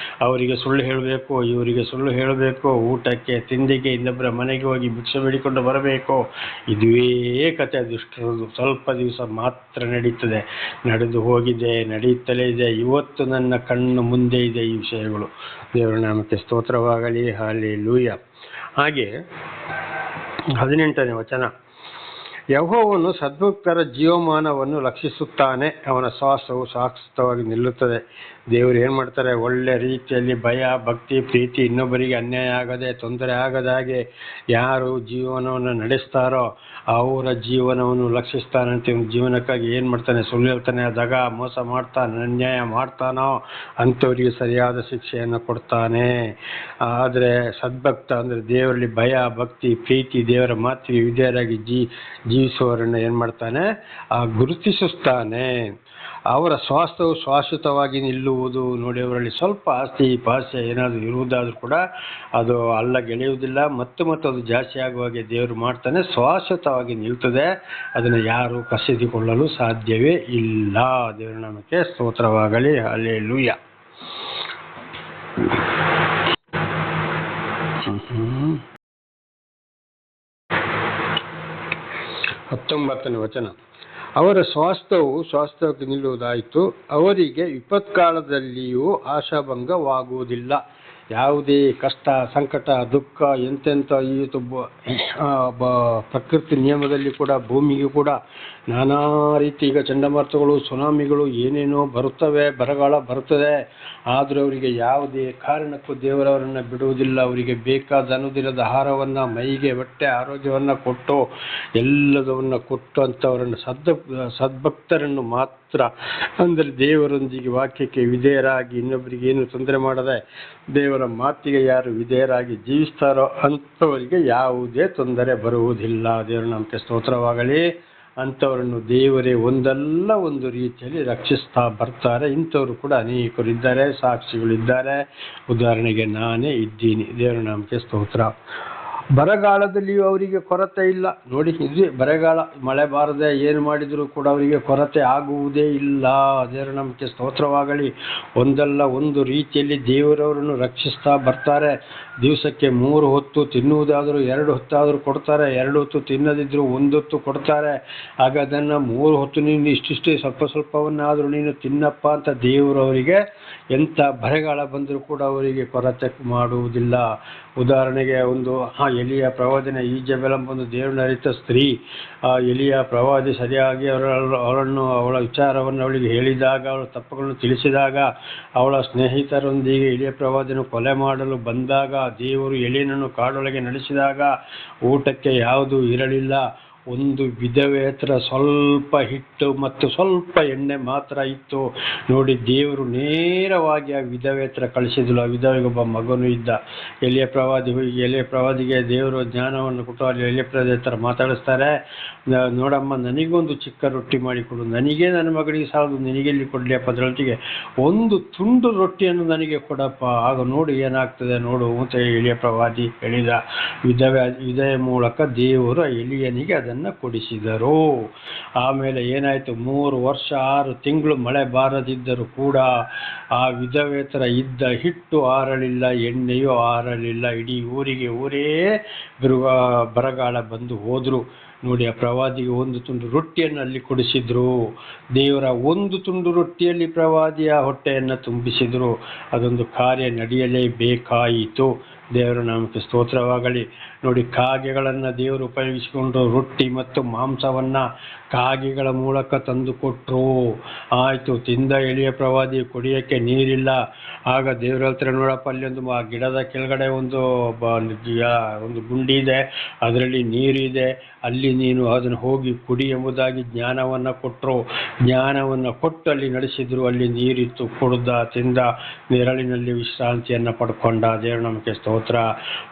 ಅವರಿಗೆ ಸುಳ್ಳು ಹೇಳಬೇಕು, ಇವರಿಗೆ ಸುಳ್ಳು ಹೇಳಬೇಕು, ಊಟಕ್ಕೆ ತಿಂಡಿಗೆ ಇನ್ನೊಬ್ಬರ ಮನೆಗೆ ಹೋಗಿ ಭಿಕ್ಷೆ ಬೇಡಿಕೊಂಡು ಬರಬೇಕು. ಇದುವೇ ಕತೆ ದುಷ್ಟರದು. ಸ್ವಲ್ಪ ದಿವಸ ಮಾತ್ರ ನಡೀತದೆ, ನಡೆದು ಹೋಗಿದೆ, ನಡೆಯುತ್ತಲೇ ಇದೆ. ಇವತ್ತು ನನ್ನ ಕಣ್ಣು ಮುಂದೆ ಇದೆ ಈ ವಿಷಯಗಳು. ದೇವರ ನಾಮಕ್ಕೆ ಸ್ತೋತ್ರವಾಗಲಿ. ಹಲ್ಲೆಲೂಯಾ. ಹಾಗೆ 18ನೇ ವಚನ, ಯೆಹೋವನು ಸದ್ಭಕ್ತರ ಜೀವಮಾನವನ್ನು ರಕ್ಷಿಸುತ್ತಾನೆ, ಅವನ ಶ್ವಾಸವು ಶಾಶ್ವತವಾಗಿ ನಿಲ್ಲುತ್ತದೆ. ದೇವರು ಏನು ಮಾಡ್ತಾರೆ, ಒಳ್ಳೆ ರೀತಿಯಲ್ಲಿ ಭಯ ಭಕ್ತಿ ಪ್ರೀತಿ, ಇನ್ನೊಬ್ಬರಿಗೆ ಅನ್ಯಾಯ ಆಗದೆ ತೊಂದರೆ ಆಗದ ಹಾಗೆ ಯಾರು ಜೀವನವನ್ನು ನಡೆಸ್ತಾರೋ ಅವರ ಜೀವನವನ್ನು ರಕ್ಷಿಸ್ತಾನಂತೆ. ಜೀವನಕ್ಕಾಗಿ ಏನು ಮಾಡ್ತಾನೆ, ಸುಳ್ಳು ಹೇಳ್ತಾನೆ, ದಗ ಮೋಸ ಮಾಡ್ತಾನೆ, ಅನ್ಯಾಯ ಮಾಡ್ತಾನೋ ಅಂಥವರಿಗೆ ಸರಿಯಾದ ಶಿಕ್ಷೆಯನ್ನು ಕೊಡ್ತಾನೆ. ಆದರೆ ಸದ್ಭಕ್ತ ಅಂದರೆ ದೇವರಲ್ಲಿ ಭಯ ಭಕ್ತಿ ಪ್ರೀತಿ, ದೇವರ ಮಾತಿಗೆ ವಿಧೇಯರಾಗಿ ಜೀವಿಸುವವರನ್ನು ಏನು ಮಾಡ್ತಾನೆ, ಗುರುತಿಸುತ್ತಾನೆ. ಅವರ ಸ್ವಾಸ್ಥ್ಯವು ಶಾಶ್ವತವಾಗಿ ನಿಲ್ಲುವುದು. ನೋಡಿ, ಅವರಲ್ಲಿ ಸ್ವಲ್ಪ ಆಸ್ತಿ ಪಾಸ್ಯ ಏನಾದರೂ ಇರುವುದಾದ್ರೂ ಕೂಡ ಅದು ಗೆಳೆಯುವುದಿಲ್ಲ, ಮತ್ತೆ ಅದು ಜಾಸ್ತಿ ಆಗುವಾಗೆ ದೇವರು ಮಾಡ್ತಾನೆ, ಶಾಶ್ವತವಾಗಿ ನಿಲ್ತದೆ. ಅದನ್ನು ಯಾರು ಕಸಿದುಕೊಳ್ಳಲು ಸಾಧ್ಯವೇ ಇಲ್ಲ. ದೇವರ ನಾಮಕ್ಕೆ ಸ್ತೋತ್ರವಾಗಲಿ. ಹಲ್ಲೆಲೂಯಾ. 19ನೇ ವಚನ. ಅವರ ಸ್ವಾಸ್ಥ್ಯಕ್ಕೆ ನಿಲ್ಲುವುದಾಯಿತು, ಅವರಿಗೆ ವಿಪತ್ಕಾಲದಲ್ಲಿಯೂ ಆಶಾಭಂಗವಾಗುವುದಿಲ್ಲ. ಯಾವುದೇ ಕಷ್ಟ ಸಂಕಟ ದುಃಖ ಎಂತೆಂಥ ಪ್ರಕೃತಿ ನಿಯಮದಲ್ಲಿ ಕೂಡ ಭೂಮಿಗೆ ಕೂಡ ನಾನಾ ರೀತಿ, ಈಗ ಚಂಡಮಾರುತಗಳು ಸುನಾಮಿಗಳು ಏನೇನೋ ಬರುತ್ತವೆ, ಬರಗಾಲ ಬರುತ್ತದೆ. ಆದರೂ ಅವರಿಗೆ ಯಾವುದೇ ಕಾರಣಕ್ಕೂ ದೇವರವರನ್ನು ಬಿಡುವುದಿಲ್ಲ. ಅವರಿಗೆ ಬೇಕಾದ ಅನುದಿನದ ಆಹಾರವನ್ನು, ಮೈಗೆ ಬಟ್ಟೆ, ಆರೋಗ್ಯವನ್ನು ಕೊಟ್ಟು ಎಲ್ಲದವನ್ನು ಕೊಟ್ಟು ಅಂಥವರನ್ನು ಸದ್ಭಕ್ತರನ್ನು ಮಾತ್ರ, ಅಂದರೆ ದೇವರೊಂದಿಗೆ ವಾಕ್ಯಕ್ಕೆ ವಿಧೇಯರಾಗಿ ಇನ್ನೊಬ್ಬರಿಗೆ ಏನು ತೊಂದರೆ ಮಾಡದೆ ದೇವರ ಮಾತಿಗೆ ಯಾರು ವಿಧೇಯರಾಗಿ ಜೀವಿಸ್ತಾರೋ ಅಂಥವರಿಗೆ ಯಾವುದೇ ತೊಂದರೆ ಬರುವುದಿಲ್ಲ. ದೇವರ ನಾಮಕ್ಕೆ ಸ್ತೋತ್ರವಾಗಲಿ. ಅಂಥವರನ್ನು ದೇವರೇ ಒಂದಲ್ಲ ಒಂದು ರೀತಿಯಲ್ಲಿ ರಕ್ಷಿಸ್ತಾ ಬರ್ತಾರೆ. ಇಂಥವರು ಕೂಡ ಅನೇಕರು ಇದ್ದಾರೆ, ಸಾಕ್ಷಿಗಳಿದ್ದಾರೆ. ಉದಾಹರಣೆಗೆ ನಾನೇ ಇದ್ದೀನಿ. ದೇವರ ನಾಮಕ್ಕೆ ಸ್ತೋತ್ರ. ಬರಗಾಲದಲ್ಲಿಯೂ ಅವರಿಗೆ ಕೊರತೆ ಇಲ್ಲ. ನೋಡಿ, ಇದು ಬರಗಾಲ, ಮಳೆ ಬಾರದೆ ಏನು ಮಾಡಿದರೂ ಕೂಡ ಅವರಿಗೆ ಕೊರತೆ ಆಗುವುದೇ ಇಲ್ಲ. ದೇವರ ನಾಮಕ್ಕೆ ಸ್ತೋತ್ರವಾಗಲಿ. ಒಂದಲ್ಲ ಒಂದು ರೀತಿಯಲ್ಲಿ ದೇವರವರನ್ನು ರಕ್ಷಿಸ್ತಾ ಬರ್ತಾರೆ. ದಿವಸಕ್ಕೆ 3 ಹೊತ್ತು ತಿನ್ನುವುದಾದರೂ 2 ಹೊತ್ತಾದರೂ ಕೊಡ್ತಾರೆ, 2 ಹೊತ್ತು ತಿನ್ನದಿದ್ದರೂ 1 ಹೊತ್ತು ಕೊಡ್ತಾರೆ. ಆಗ ಅದನ್ನು 3 ಹೊತ್ತು ನೀನು ಇಷ್ಟಿಷ್ಟೇ ಸ್ವಲ್ಪವನ್ನಾದರೂ ನೀನು ತಿನ್ನಪ್ಪ ಅಂತ ದೇವರವರಿಗೆ ಎಂಥ ಬರಗಾಲ ಬಂದರೂ ಕೂಡ ಅವರಿಗೆ ಕೊರತೆ ಮಾಡುವುದಿಲ್ಲ. ಉದಾಹರಣೆಗೆ ಒಂದು ಎಲಿಯ ಪ್ರವಾದಿನ ಈಜೆಬೆಲ್ ಎಂಬ ಒಂದು ದೇವರನ್ನ ಅರಿತ ಸ್ತ್ರೀ, ಎಲಿಯ ಪ್ರವಾದಿ ಸರಿಯಾಗಿ ಅವಳ ವಿಚಾರವನ್ನು ಅವಳಿಗೆ ಹೇಳಿದಾಗ, ಅವಳ ತಪ್ಪುಗಳನ್ನು ತಿಳಿಸಿದಾಗ, ಅವಳ ಸ್ನೇಹಿತರೊಂದಿಗೆ ಎಲಿಯ ಪ್ರವಾದಿನ ಕೊಲೆ ಮಾಡಲು ಬಂದಾಗ, ದೇವರು ಎಲಿಯನನ್ನು ಕಾಡೊಳಗೆ ನಡೆಸಿದಾಗ ಊಟಕ್ಕೆ ಯಾವುದೂ ಇರಲಿಲ್ಲ. ಒಂದು ವಿಧವೆ ಹತ್ರ ಸ್ವಲ್ಪ ಹಿಟ್ಟು ಮತ್ತು ಸ್ವಲ್ಪ ಎಣ್ಣೆ ಮಾತ್ರ ಇತ್ತು. ನೋಡಿ, ದೇವರು ನೇರವಾಗಿ ಆ ವಿಧವೆ ಹತ್ರ ಕಳಿಸಿದಳು. ಆ ವಿಧವೆಗೊಬ್ಬ ಮಗನು ಇದ್ದ. ಎಲಿಯ ಪ್ರವಾದಿಗೆ ದೇವರು ಜ್ಞಾನವನ್ನು ಕೊಟ್ಟು ಅಲ್ಲಿ ಎಲಿಯ ಪ್ರವಾದಿ ಹತ್ರ ಮಾತಾಡಿಸ್ತಾರೆ. ನೋಡಮ್ಮ, ನನಗೊಂದು ಚಿಕ್ಕ ರೊಟ್ಟಿ ಮಾಡಿಕೊಡು, ನನಗೆ ನನ್ನ ಮಗಳಿಗೆ ಸಾಲದು, ನಿನಗೆಲ್ಲಿ ಕೊಡಲಿಯಪ್ಪ, ಅದರೊಟ್ಟಿಗೆ ಒಂದು ತುಂಡು ರೊಟ್ಟಿಯನ್ನು ನನಗೆ ಕೊಡಪ್ಪ, ಆಗ ನೋಡಿ ಏನಾಗ್ತದೆ ನೋಡು ಅಂತ ಎಲಿಯ ಪ್ರವಾದಿ ಹೇಳಿದ. ವಿಧವೆಯ ಮೂಲಕ ದೇವರು ಎಲಿಯನಿಗೆ ಅದನ್ನು ಕೊಡಿಸಿದರು. ಆಮೇಲೆ ಏನಾಯಿತು, 3 ವರ್ಷ 6 ತಿಂಗಳು ಮಳೆ ಬಾರದಿದ್ದರೂ ಕೂಡ ಆ ವಿಧವೆ ಹತ್ರ ಇದ್ದ ಹಿಟ್ಟು ಆರಲಿಲ್ಲ, ಎಣ್ಣೆಯೂ ಆರಲಿಲ್ಲ. ಇಡೀ ಊರೇ ಬರಗಾಲ ಬಂದು ಹೋದ್ರು. ನೋಡಿ, ಆ ಪ್ರವಾದಿಗೆ 1 ತುಂಡು ರೊಟ್ಟಿಯನ್ನು ಅಲ್ಲಿ ಕೊಡಿಸಿದ್ರು. ದೇವರ 1 ತುಂಡು ರೊಟ್ಟಿಯಲ್ಲಿ ಪ್ರವಾದಿಯ ಹೊಟ್ಟೆಯನ್ನು ತುಂಬಿಸಿದ್ರು. ಅದೊಂದು ಕಾರ್ಯ ನಡೆಯಲೇಬೇಕಾಯಿತು. ದೇವರ ನಾಮಕ್ಕೆ ಸ್ತೋತ್ರವಾಗಲಿ. ನೋಡಿ, ಕಾಗೆಗಳನ್ನು ದೇವರು ಉಪಯೋಗಿಸಿಕೊಂಡು ರೊಟ್ಟಿ ಮತ್ತು ಮಾಂಸವನ್ನು ಕಾಗೆಗಳ ಮೂಲಕ ತಂದು ಕೊಟ್ಟರು. ಆಯಿತು, ತಿಂದ ಎಲಿಯ ಪ್ರವಾದಿ ಕುಡಿಯೋಕ್ಕೆ ನೀರಿಲ್ಲ. ಆಗ ದೇವರ ಹತ್ರ, ನೋಡಪ್ಪ, ಅಲ್ಲಿ ಆ ಗಿಡದ ಕೆಳಗಡೆ ಒಂದು ಗುಂಡಿ ಇದೆ, ಅದರಲ್ಲಿ ನೀರಿದೆ, ಅಲ್ಲಿ ನೀನು ಅದನ್ನು ಹೋಗಿ ಕುಡಿ ಎಂಬುದಾಗಿ ಜ್ಞಾನವನ್ನು ಕೊಟ್ಟರು. ಜ್ಞಾನವನ್ನು ಕೊಟ್ಟು ಅಲ್ಲಿ ನಡೆಸಿದ್ರು. ಅಲ್ಲಿ ನೀರಿತ್ತು, ಕುಡ್ದ, ತಿಂದ, ನೆರಳಿನಲ್ಲಿ ವಿಶ್ರಾಂತಿಯನ್ನು ಪಡ್ಕೊಂಡ. ದೇವರ ನಮಗೆ ಸ್ತೋತ್ರ.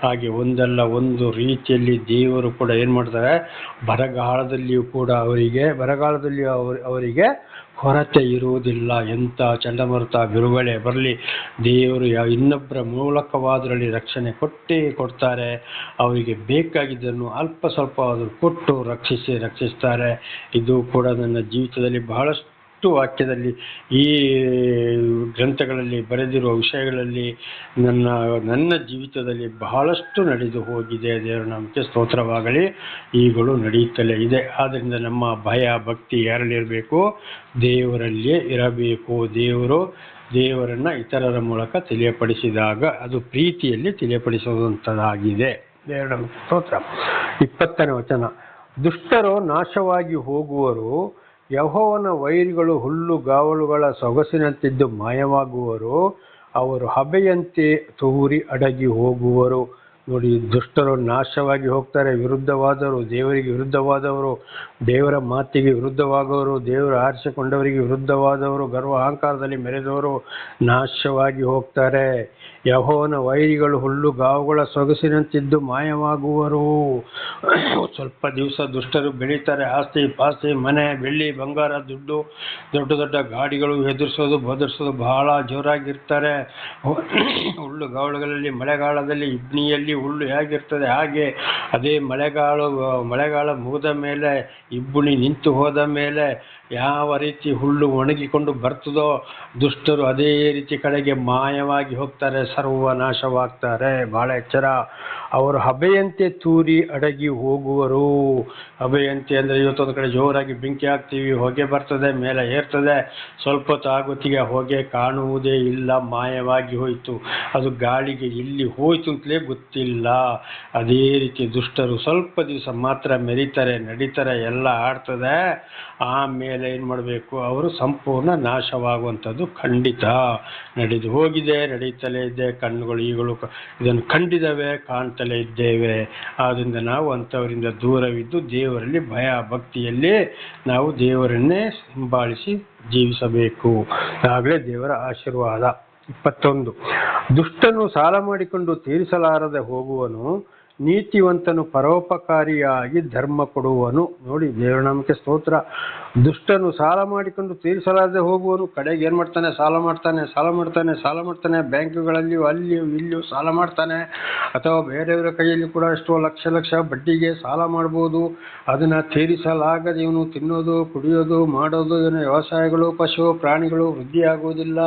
ಹಾಗೆ ಒಂದಲ್ಲ ಒಂದು ರೀತಿಯಲ್ಲಿ ದೇವರು ಕೂಡ ಏನು ಮಾಡ್ತಾರೆ, ಬರಗಾಲದಲ್ಲಿಯೂ ಕೂಡ ಅವರಿಗೆ ಕೊರತೆ ಇರುವುದಿಲ್ಲ. ಎಂಥ ಚಂಡಮಾರುತ ಬಿರುಗಾಳಿ ಬರಲಿ, ದೇವರು ಇನ್ನೊಬ್ಬರ ಮೂಲಕವಾದರಲ್ಲಿ ರಕ್ಷಣೆ ಕೊಡ್ತಾರೆ. ಅವರಿಗೆ ಬೇಕಾಗಿದ್ದನ್ನು ಅಲ್ಪ ಸ್ವಲ್ಪ ಆದರೂ ಕೊಟ್ಟು ರಕ್ಷಿಸ್ತಾರೆ. ಇದು ಕೂಡ ನನ್ನ ಜೀವಿತದಲ್ಲಿ ಬಹಳಷ್ಟು ವಾಕ್ಯದಲ್ಲಿ, ಈ ಗ್ರಂಥಗಳಲ್ಲಿ ಬರೆದಿರುವ ವಿಷಯಗಳಲ್ಲಿ ನನ್ನ ಜೀವಿತದಲ್ಲಿ ಬಹಳಷ್ಟು ನಡೆದು ಹೋಗಿದೆ. ದೇವರ ನಾಮಕ್ಕೆ ಸ್ತೋತ್ರವಾಗಲಿ. ಈಗಲೂ ನಡೆಯುತ್ತಲೇ ಇದೆ. ಆದ್ದರಿಂದ ನಮ್ಮ ಭಯ ಭಕ್ತಿ ಯಾರಲ್ಲಿರಬೇಕು? ದೇವರಲ್ಲಿಯೇ ಇರಬೇಕು. ದೇವರನ್ನು ಇತರರ ಮೂಲಕ ತಿಳಿಯಪಡಿಸಿದಾಗ ಅದು ಪ್ರೀತಿಯಲ್ಲಿ ತಿಳಿಯಪಡಿಸುವಂಥದ್ದಾಗಿದೆ. ದೇವರ ನಾಮಕ್ಕೆ ಸ್ತೋತ್ರ. 20ನೇ ವಚನ. ದುಷ್ಟರು ನಾಶವಾಗಿ ಹೋಗುವರು, ಯೆಹೋವನ ವೈರಿಗಳು ಹುಲ್ಲುಗಾವಲುಗಳ ಸೊಗಸಿನಂತಿದ್ದು ಮಾಯವಾಗುವರು, ಅವರು ಹಬೆಯಂತೆ ತೂರಿ ಅಡಗಿ ಹೋಗುವರು. ನೋಡಿ, ದುಷ್ಟರು ನಾಶವಾಗಿ ಹೋಗ್ತಾರೆ. ವಿರುದ್ಧವಾದವರು, ದೇವರಿಗೆ ವಿರುದ್ಧವಾದವರು, ದೇವರ ಮಾತಿಗೆ ವಿರುದ್ಧವಾದವರು, ದೇವರ ಆರಿಸಿಕೊಂಡವರಿಗೆ ವಿರುದ್ಧವಾದವರು, ಗರ್ವ ಅಹಂಕಾರದಲ್ಲಿ ಮೆರೆದವರು ನಾಶವಾಗಿ ಹೋಗ್ತಾರೆ. ಯೆಹೋವನ ವೈರಿಗಳು ಹುಲ್ಲುಗಾವುಗಳ ಸೊಗಸಿನಂತಿದ್ದು ಮಾಯವಾಗುವರು. ಸ್ವಲ್ಪ ದಿವಸ ದುಷ್ಟರು ಬೆಳೀತಾರೆ. ಆಸ್ತಿ ಪಾಸ್ತಿ, ಮನೆ, ಬೆಳ್ಳಿ, ಬಂಗಾರ, ದುಡ್ಡು, ದೊಡ್ಡ ದೊಡ್ಡ ಗಾಡಿಗಳು, ಹೆದರ್ಸೋದು ಬದರ್ಸೋದು ಬಹಳ ಜೋರಾಗಿರ್ತಾರೆ. ಹುಲ್ಲುಗಾವಲುಗಳಲ್ಲಿ ಮಳೆಗಾಲದಲ್ಲಿ ಇಬ್ನಿಯಲ್ಲಿ ಹುಲ್ಲು ಹೇಗಿರ್ತದೆ ಹಾಗೆ ಅದೇ ಮಳೆಗಾಲ ಮುಗಿದ ಮೇಲೆ, ಇಬ್ಬನಿ ನಿಂತು ಹೋದ ಮೇಲೆ ಯಾವ ರೀತಿ ಹುಲ್ಲು ಒಣಗಿಕೊಂಡು ಬರ್ತದೋ, ದುಷ್ಟರು ಅದೇ ರೀತಿ ಕಡೆಗೆ ಮಾಯವಾಗಿ ಹೋಗ್ತಾರೆ, ಸರ್ವನಾಶವಾಗ್ತಾರೆ. ಬಹಳ ಎಚ್ಚರ. ಅವರು ಹಬೆಯಂತೆ ತೂರಿ ಅಡಗಿ ಹೋಗುವರು. ಹಬೆಯಂತೆ ಅಂದರೆ ಇವತ್ತೊಂದು ಕಡೆ ಜೋರಾಗಿ ಬೆಂಕಿ ಹಾಕ್ತೀವಿ, ಹೊಗೆ ಬರ್ತದೆ, ಮೇಲೆ ಏರ್ತದೆ, ಸ್ವಲ್ಪ ಹೊತ್ತು ಆಗೋತ್ತಿಗೆ ಹೊಗೆ ಕಾಣುವುದೇ ಇಲ್ಲ, ಮಾಯವಾಗಿ ಹೋಯಿತು. ಅದು ಗಾಳಿಗೆ ಎಲ್ಲಿ ಹೋಯ್ತು ಅಂತಲೇ ಗೊತ್ತಿಲ್ಲ. ಅದೇ ರೀತಿ ದುಷ್ಟರು ಸ್ವಲ್ಪ ದಿವಸ ಮಾತ್ರ ಮೆರೀತಾರೆ, ನಡೀತಾರೆ, ಎಲ್ಲ ಆಡ್ತದೆ. ಆಮೇಲೆ ಏನು ಮಾಡಬೇಕು? ಅವರು ಸಂಪೂರ್ಣ ನಾಶವಾಗುವಂಥದ್ದು ಖಂಡಿತ. ನಡೆದು ಹೋಗಿದೆ, ನಡೀತಲೇ ಇದೆ. ಕಣ್ಣುಗಳು ಈಗಲೂ ಇದನ್ನು ಕಂಡಿದ್ದಾವೆ, ಕಾಣ್ತಲೇ ಇದ್ದೇವೆ. ಆದ್ದರಿಂದ ನಾವು ಅಂಥವರಿಂದ ದೂರವಿದ್ದು ದೇವರಲ್ಲಿ ಭಯ ಭಕ್ತಿಯಲ್ಲಿ ನಾವು ದೇವರನ್ನೇ ಹಿಂಬಾಲಿಸಿ ಜೀವಿಸಬೇಕು. ಆಗಲೇ ದೇವರ ಆಶೀರ್ವಾದ. 21. ದುಷ್ಟನು ಸಾಲ ಮಾಡಿಕೊಂಡು ತೀರಿಸಲಾರದೆ ಹೋಗುವನು, ನೀತಿವಂತನು ಪರೋಪಕಾರಿಯಾಗಿ ಧರ್ಮ ಕೊಡುವನು. ನೋಡಿ, ದೇವರ ನಾಮಕ್ಕೆ ಸ್ತೋತ್ರ. ದುಷ್ಟನು ಸಾಲ ಮಾಡಿಕೊಂಡು ತೀರಿಸಲಾರದೆ ಹೋಗುವನು. ಕಡೆಗೆ ಏನು ಮಾಡ್ತಾನೆ? ಸಾಲ ಮಾಡ್ತಾನೆ. ಬ್ಯಾಂಕುಗಳಲ್ಲಿಯೂ ಅಲ್ಲಿಯೂ ಇಲ್ಲಿಯೂ ಸಾಲ ಮಾಡ್ತಾನೆ, ಅಥವಾ ಬೇರೆಯವರ ಕೈಯಲ್ಲಿ ಕೂಡ ಎಷ್ಟೋ ಲಕ್ಷ ಬಡ್ಡಿಗೆ ಸಾಲ ಮಾಡ್ಬೋದು. ಅದನ್ನು ತೀರಿಸಲಾಗದೆ ಇವನು ತಿನ್ನೋದು, ಕುಡಿಯೋದು, ಮಾಡೋದು, ಇವನು ವ್ಯವಸಾಯಗಳು, ಪಶು ಪ್ರಾಣಿಗಳು ವೃದ್ಧಿ ಆಗೋದಿಲ್ಲ.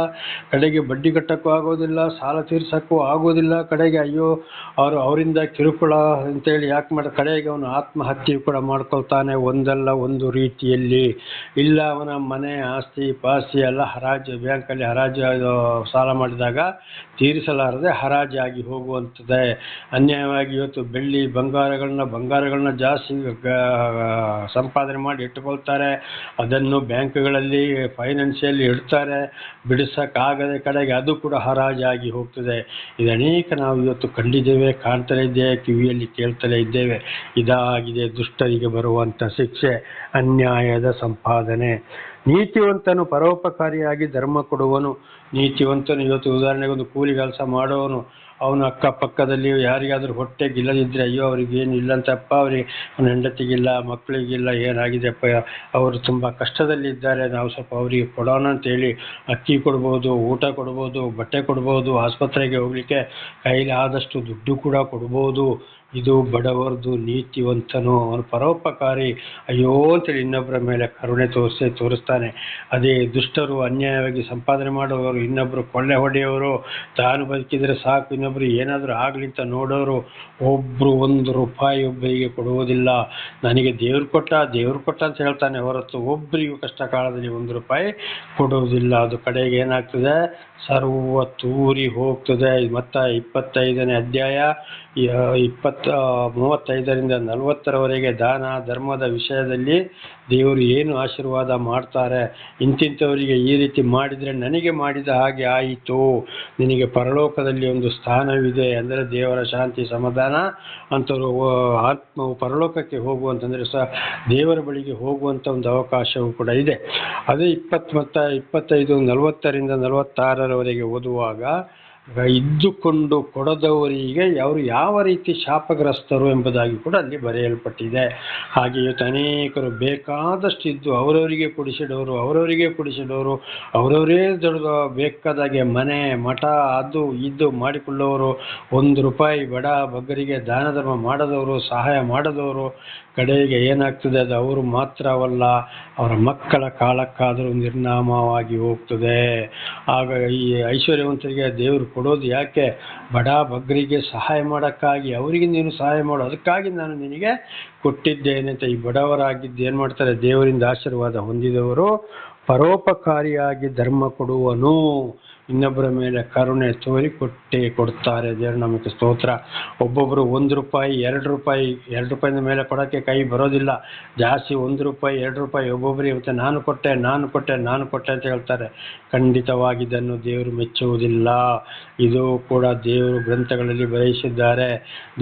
ಕಡೆಗೆ ಬಡ್ಡಿ ಕಟ್ಟಕ್ಕೂ ಆಗೋದಿಲ್ಲ, ಸಾಲ ತೀರ್ಸಕ್ಕೂ ಆಗೋದಿಲ್ಲ. ಕಡೆಗೆ ಅಯ್ಯೋ ಅವರಿಂದ ಕಿರುಕುಳ ಅಂತೇಳಿ ಯಾಕೆ ಕಡೆಗೆ ಅವನು ಆತ್ಮಹತ್ಯೆ ಕೂಡ ಮಾಡ್ಕೊಳ್ತಾನೆ ಒಂದಲ್ಲ ಒಂದು ರೀತಿಯಲ್ಲಿ. ಇಲ್ಲ, ಅವನ ಮನೆ ಆಸ್ತಿ ಪಾಸ್ತಿ ಎಲ್ಲ ಹರಾಜು, ಬ್ಯಾಂಕಲ್ಲಿ ಹರಾಜು ಸಾಲ ಮಾಡಿದಾಗ ತೀರಿಸಲಾರದೆ ಹರಾಜಾಗಿ ಹೋಗುವಂಥದ್ದೇ. ಅನ್ಯಾಯವಾಗಿ ಇವತ್ತು ಬೆಳ್ಳಿ ಬಂಗಾರಗಳನ್ನ ಜಾಸ್ತಿ ಸಂಪಾದನೆ ಮಾಡಿ ಇಟ್ಟುಕೊಳ್ತಾರೆ. ಅದನ್ನು ಬ್ಯಾಂಕ್ಗಳಲ್ಲಿ ಫೈನಾನ್ಸಿಯಲ್ಲಿ ಇಡ್ತಾರೆ, ಬಿಡಿಸೋಕ್ಕಾಗದೆ ಕಡೆಗೆ ಅದು ಕೂಡ ಹರಾಜಾಗಿ ಹೋಗ್ತದೆ. ಇದು ಅನೇಕ ನಾವು ಇವತ್ತು ಕಂಡಿದ್ದೇವೆ, ಕಾಣ್ತಲೇ ಇದ್ದೇವೆ, ಕಿವಿಯಲ್ಲಿ ಕೇಳ್ತಲೇ ಇದ್ದೇವೆ. ಇದಾಗಿದೆ ದುಷ್ಟರಿಗೆ ಬರುವಂಥ ಶಿಕ್ಷೆ, ಅನ್ಯಾಯದ ಸಂಪಾದನೆ. ನೀತಿವಂತನು ಪರೋಪಕಾರಿಯಾಗಿ ಧರ್ಮ ಕೊಡುವನು. ನೀತಿವಂತನು ಇವತ್ತು ಉದಾಹರಣೆಗೆ ಒಂದು ಕೂಲಿ ಕೆಲಸ ಮಾಡೋನು, ಅವನು ಅಕ್ಕಪಕ್ಕದಲ್ಲಿ ಯಾರಿಗಾದ್ರೂ ಹೊಟ್ಟೆಗಿಲ್ಲದಿದ್ದರೆ, ಅಯ್ಯೋ ಅವ್ರಿಗೇನು ಇಲ್ಲಂತಪ್ಪ, ಅವ್ರಿಗೆ ಅವನ ಹೆಂಡತಿಗಿಲ್ಲ, ಮಕ್ಕಳಿಗಿಲ್ಲ, ಏನಾಗಿದೆಪ್ಪ, ಅವರು ತುಂಬ ಕಷ್ಟದಲ್ಲಿದ್ದಾರೆ, ನಾವು ಸ್ವಲ್ಪ ಅವರಿಗೆ ಕೊಡೋಣ ಅಂತೇಳಿ ಅಕ್ಕಿ ಕೊಡ್ಬೋದು, ಊಟ ಕೊಡ್ಬೋದು, ಬಟ್ಟೆ ಕೊಡ್ಬೋದು, ಆಸ್ಪತ್ರೆಗೆ ಹೋಗಲಿಕ್ಕೆ ಕೈಲಿ ಆದಷ್ಟು ದುಡ್ಡು ಕೂಡ ಕೊಡ್ಬೋದು. ಇದು ಬಡವರದು. ನೀತಿವಂತನು ಅವನು ಪರೋಪಕಾರಿ, ಅಯ್ಯೋ ಅಂತೇಳಿ ಇನ್ನೊಬ್ಬರ ಮೇಲೆ ಕರುಣೆ ತೋರಿಸ್ತಾನೆ. ಅದೇ ದುಷ್ಟರು ಅನ್ಯಾಯವಾಗಿ ಸಂಪಾದನೆ ಮಾಡುವವರು, ಇನ್ನೊಬ್ಬರು ಕೊಳ್ಳೆ ಹೊಡೆಯೋರು, ತಾನು ಬದುಕಿದರೆ ಸಾಕು ಇನ್ನೊಬ್ರು ಏನಾದರೂ ಆಗಲಿ ಅಂತ ನೋಡೋರು, ಒಬ್ಬರು ₹1 ಒಬ್ಬರಿಗೆ ಕೊಡುವುದಿಲ್ಲ. ನನಗೆ ದೇವ್ರು ಕೊಟ್ಟ ಅಂತ ಹೇಳ್ತಾನೆ ಹೊರತು ಒಬ್ಬರಿಗೂ ಕಷ್ಟ ಕಾಲದಲ್ಲಿ ₹1 ಕೊಡುವುದಿಲ್ಲ. ಅದು ಕಡೆಗೆ ಏನಾಗ್ತದೆ? ಸರ್ವ ತೂರಿ ಹೋಗ್ತದೆ. ಮತ್ತು 25ನೇ ಅಧ್ಯಾಯ 35ರಿಂದ 40ರವರೆಗೆ ದಾನ ಧರ್ಮದ ವಿಷಯದಲ್ಲಿ ದೇವರು ಏನು ಆಶೀರ್ವಾದ ಮಾಡ್ತಾರೆ. ಇಂತಿಂಥವರಿಗೆ ಈ ರೀತಿ ಮಾಡಿದರೆ ನನಗೆ ಮಾಡಿದ ಹಾಗೆ ಆಯಿತು, ನಿನಗೆ ಪರಲೋಕದಲ್ಲಿ ಒಂದು ಸ್ಥಾನವಿದೆ. ಅಂದರೆ ದೇವರ ಶಾಂತಿ ಸಮಾಧಾನ ಅಂಥವ್ರು ಆತ್ಮವು ಪರಲೋಕಕ್ಕೆ ಹೋಗುವಂತಂದರೆ ದೇವರ ಬಳಿಗೆ ಹೋಗುವಂಥ ಒಂದು ಅವಕಾಶವೂ ಕೂಡ ಇದೆ. ಅದೇ 25, 40ರಿಂದ 46ರವರೆಗೆ ಓದುವಾಗ, ಇದ್ದುಕೊಂಡು ಕೊಡದವರಿಗೆ ಅವರು ಯಾವ ರೀತಿ ಶಾಪಗ್ರಸ್ತರು ಎಂಬುದಾಗಿ ಕೂಡ ಅಲ್ಲಿ ಬರೆಯಲ್ಪಟ್ಟಿದೆ. ಹಾಗೆ ಇವತ್ತು ಅನೇಕರು ಬೇಕಾದಷ್ಟು ಇದ್ದು ಅವರವರಿಗೆ ಕುಡಿಸಿಡೋರು, ಅವರವರೇ ದೊಡ್ಡ ಬೇಕಾದಾಗೆ ಮನೆ ಮಠ ಅದು ಇದು ಮಾಡಿಕೊಳ್ಳೋರು, ₹1 ಬಡ ಬಗ್ಗರಿಗೆ ದಾನ ಧರ್ಮ ಮಾಡದವರು, ಸಹಾಯ ಮಾಡದವರು, ಕಡೆಗೆ ಏನಾಗ್ತದೆ? ಅದು ಅವರು ಮಾತ್ರವಲ್ಲ, ಅವರ ಮಕ್ಕಳ ಕಾಲಕ್ಕಾದರೂ ನಿರ್ನಾಮವಾಗಿ ಹೋಗ್ತದೆ. ಆಗ ಈ ಐಶ್ವರ್ಯವಂತರಿಗೆ ದೇವರು ಕೊಡೋದು ಯಾಕೆ? ಬಡ ಬಗ್ಗರಿಗೆ ಸಹಾಯ ಮಾಡೋಕ್ಕಾಗಿ. ಅವರಿಗೆ ನೀನು ಸಹಾಯ ಮಾಡು, ಅದಕ್ಕಾಗಿ ನಾನು ನಿನಗೆ ಕೊಟ್ಟಿದ್ದೇನೆ ಅಂತ ಈ ಬಡವರಾಗಿದ್ದು ಏನು ಮಾಡ್ತಾರೆ? ದೇವರಿಂದ ಆಶೀರ್ವಾದ ಹೊಂದಿದವರು ಪರೋಪಕಾರಿಯಾಗಿ ಧರ್ಮ ಕೊಡುವನು. ಇನ್ನೊಬ್ಬರ ಮೇಲೆ ಕರುಣೆ ತೋರಿ ಕೊಡ್ತಾರೆ. ದೇವರ ನಮಗೆ ಸ್ತೋತ್ರ. ಒಬ್ಬೊಬ್ಬರು ₹1 ₹2 ₹2 ಮೇಲೆ ಕೊಡೋಕ್ಕೆ ಕೈ ಬರೋದಿಲ್ಲ. ಜಾಸ್ತಿ ₹1 ₹2 ಒಬ್ಬೊಬ್ಬರು ಇವತ್ತು ನಾನು ಕೊಟ್ಟೆ ಅಂತ ಹೇಳ್ತಾರೆ. ಖಂಡಿತವಾಗಿ ಇದನ್ನು ದೇವರು ಮೆಚ್ಚುವುದಿಲ್ಲ. ಇದು ಕೂಡ ದೇವರು ಗ್ರಂಥಗಳಲ್ಲಿ ಬರೆಯಿಸಿದ್ದಾರೆ.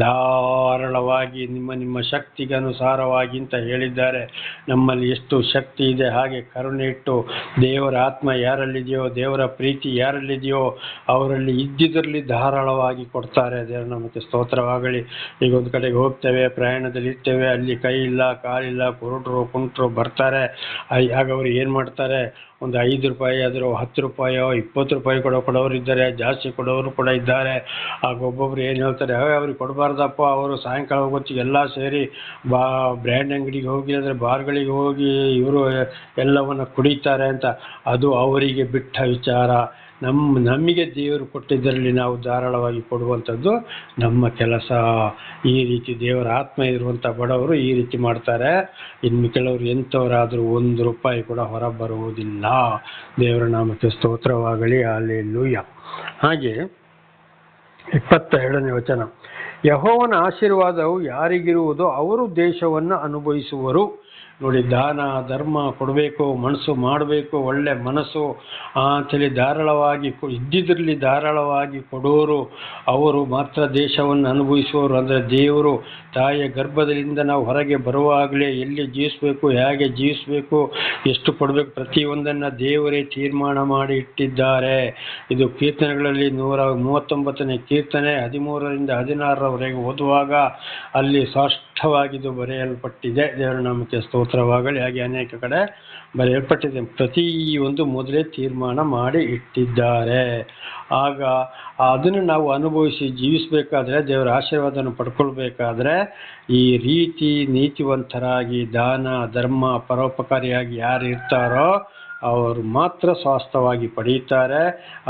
ಧಾರಾಳವಾಗಿ ನಿಮ್ಮ ಶಕ್ತಿಗೆ ಅನುಸಾರವಾಗಿ ಅಂತ ಹೇಳಿದ್ದಾರೆ. ನಮ್ಮಲ್ಲಿ ಎಷ್ಟು ಶಕ್ತಿ ಇದೆ ಹಾಗೆ ಕರುಣೆ ಇಟ್ಟು ದೇವರ ಆತ್ಮ ಯಾರಲ್ಲಿದೆಯೋ, ದೇವರ ಪ್ರೀತಿ ಯಾರಲ್ಲಿದೆಯೋ ಅವರಲ್ಲಿ ಇದ್ದಿದ್ರಲ್ಲಿ ಧಾರಾಳವಾಗಿ ಕೊಡ್ತಾರೆ. ದೇವರ ನಮಗೆ ಸ್ತೋತ್ರವಾಗಲಿ. ಈಗ ಒಂದು ಕಡೆಗೆ ಹೋಗ್ತೇವೆ, ಪ್ರಯಾಣದಲ್ಲಿ ಇರ್ತೇವೆ, ಅಲ್ಲಿ ಕೈ ಇಲ್ಲ ಕಾಲಿಲ್ಲ, ಕುಂಟ್ರು ಬರ್ತಾರೆ. ಆಗ ಅವರು ಏನು ಮಾಡ್ತಾರೆ, ಒಂದು ₹5 ಆದರೂ ₹10 ₹20 ಕೊಡೋರು ಇದ್ದಾರೆ, ಜಾಸ್ತಿ ಕೊಡೋರು ಕೂಡ ಇದ್ದಾರೆ. ಆಗ ಒಬ್ಬೊಬ್ರು ಏನು ಹೇಳ್ತಾರೆ, ಅವ್ರಿಗೆ ಕೊಡಬಾರ್ದಪ್ಪ, ಅವರು ಸಾಯಂಕಾಲ ಹೊತ್ತಿಗೆ ಎಲ್ಲ ಸೇರಿ ಬ್ರ್ಯಾಂಡ್ ಅಂಗಡಿಗೆ ಹೋಗಿ ಅಂದರೆ ಬಾರ್ಗಳಿಗೆ ಹೋಗಿ ಇವರು ಎಲ್ಲವನ್ನು ಕುಡಿತಾರೆ ಅಂತ. ಅದು ಅವರಿಗೆ ಬಿಟ್ಟ ವಿಚಾರ. ನಮಗೆ ದೇವರು ಕೊಟ್ಟಿದ್ದರಲ್ಲಿ ನಾವು ಧಾರಾಳವಾಗಿ ಕೊಡುವಂಥದ್ದು ನಮ್ಮ ಕೆಲಸ. ಈ ರೀತಿ ದೇವರ ಆತ್ಮ ಇರುವಂಥ ಬಡವರು ಈ ರೀತಿ ಮಾಡ್ತಾರೆ. ಇನ್ನು ಕೆಲವರು ಎಂಥವರಾದರೂ ₹1 ಕೂಡ ಹೊರ ಬರುವುದಿಲ್ಲ. ದೇವರ ನಾಮಕ್ಕೆ ಸ್ತೋತ್ರವಾಗಲಿ. ಹಲ್ಲೆಲೂಯಾ. ಹಾಗೆ 22ನೇ ವಚನ, ಯೆಹೋವನ ಆಶೀರ್ವಾದವು ಯಾರಿಗಿರುವುದೋ ಅವರು ದೇಶವನ್ನು ಅನುಭವಿಸುವರು. ನೋಡಿ, ದಾನ ಧರ್ಮ ಕೊಡಬೇಕು, ಮನಸ್ಸು ಮಾಡಬೇಕು, ಒಳ್ಳೆ ಮನಸ್ಸು ಅಂಥೇಳಿ ಧಾರಾಳವಾಗಿ ಇದ್ದಿದ್ರಲ್ಲಿ ಧಾರಾಳವಾಗಿ ಕೊಡೋರು ಅವರು ಮಾತ್ರ ದೇಶವನ್ನು ಅನುಭವಿಸುವವರು. ಅಂದರೆ ದೇವರು ತಾಯಿಯ ಗರ್ಭದಿಂದ ನಾವು ಹೊರಗೆ ಬರುವಾಗಲೇ ಎಲ್ಲಿ ಜೀವಿಸಬೇಕು, ಹೇಗೆ ಜೀವಿಸಬೇಕು, ಎಷ್ಟು ಕೊಡಬೇಕು, ಪ್ರತಿಯೊಂದನ್ನು ದೇವರೇ ತೀರ್ಮಾನ ಮಾಡಿ ಇಟ್ಟಿದ್ದಾರೆ. ಇದು ಕೀರ್ತನೆಗಳಲ್ಲಿ 139ನೇ ಕೀರ್ತನೆ 13ರಿಂದ 16ರವರೆಗೆ ಓದುವಾಗ ಅಲ್ಲಿ ಸ್ಪಷ್ಟವಾಗಿದು ಬರೆಯಲ್ಪಟ್ಟಿದೆ. ದೇವರ ನಾಮಕ್ಕೆ ಸ್ತೋತ್ರವಾಗಲಿ. ಹಾಗೆ ಅನೇಕ ಕಡೆ ಬರೆಯಲ್ಪಟ್ಟಿದೆ. ಪ್ರತಿಯೊಂದು ಮೊದಲೇ ತೀರ್ಮಾನ ಮಾಡಿ ಇಟ್ಟಿದ್ದಾರೆ. ಆಗ ಅದನ್ನು ನಾವು ಅನುಭವಿಸಿ ಜೀವಿಸಬೇಕಾದ್ರೆ, ದೇವರ ಆಶೀರ್ವಾದವನ್ನು ಪಡ್ಕೊಳ್ಬೇಕಾದ್ರೆ ಈ ರೀತಿ ನೀತಿವಂತರಾಗಿ ದಾನ ಧರ್ಮ ಪರೋಪಕಾರಿಯಾಗಿ ಯಾರು ಇರ್ತಾರೋ ಅವರು ಮಾತ್ರ ಸ್ವಾಸ್ಥ್ಯವಾಗಿ ಪಡೆಯುತ್ತಾರೆ.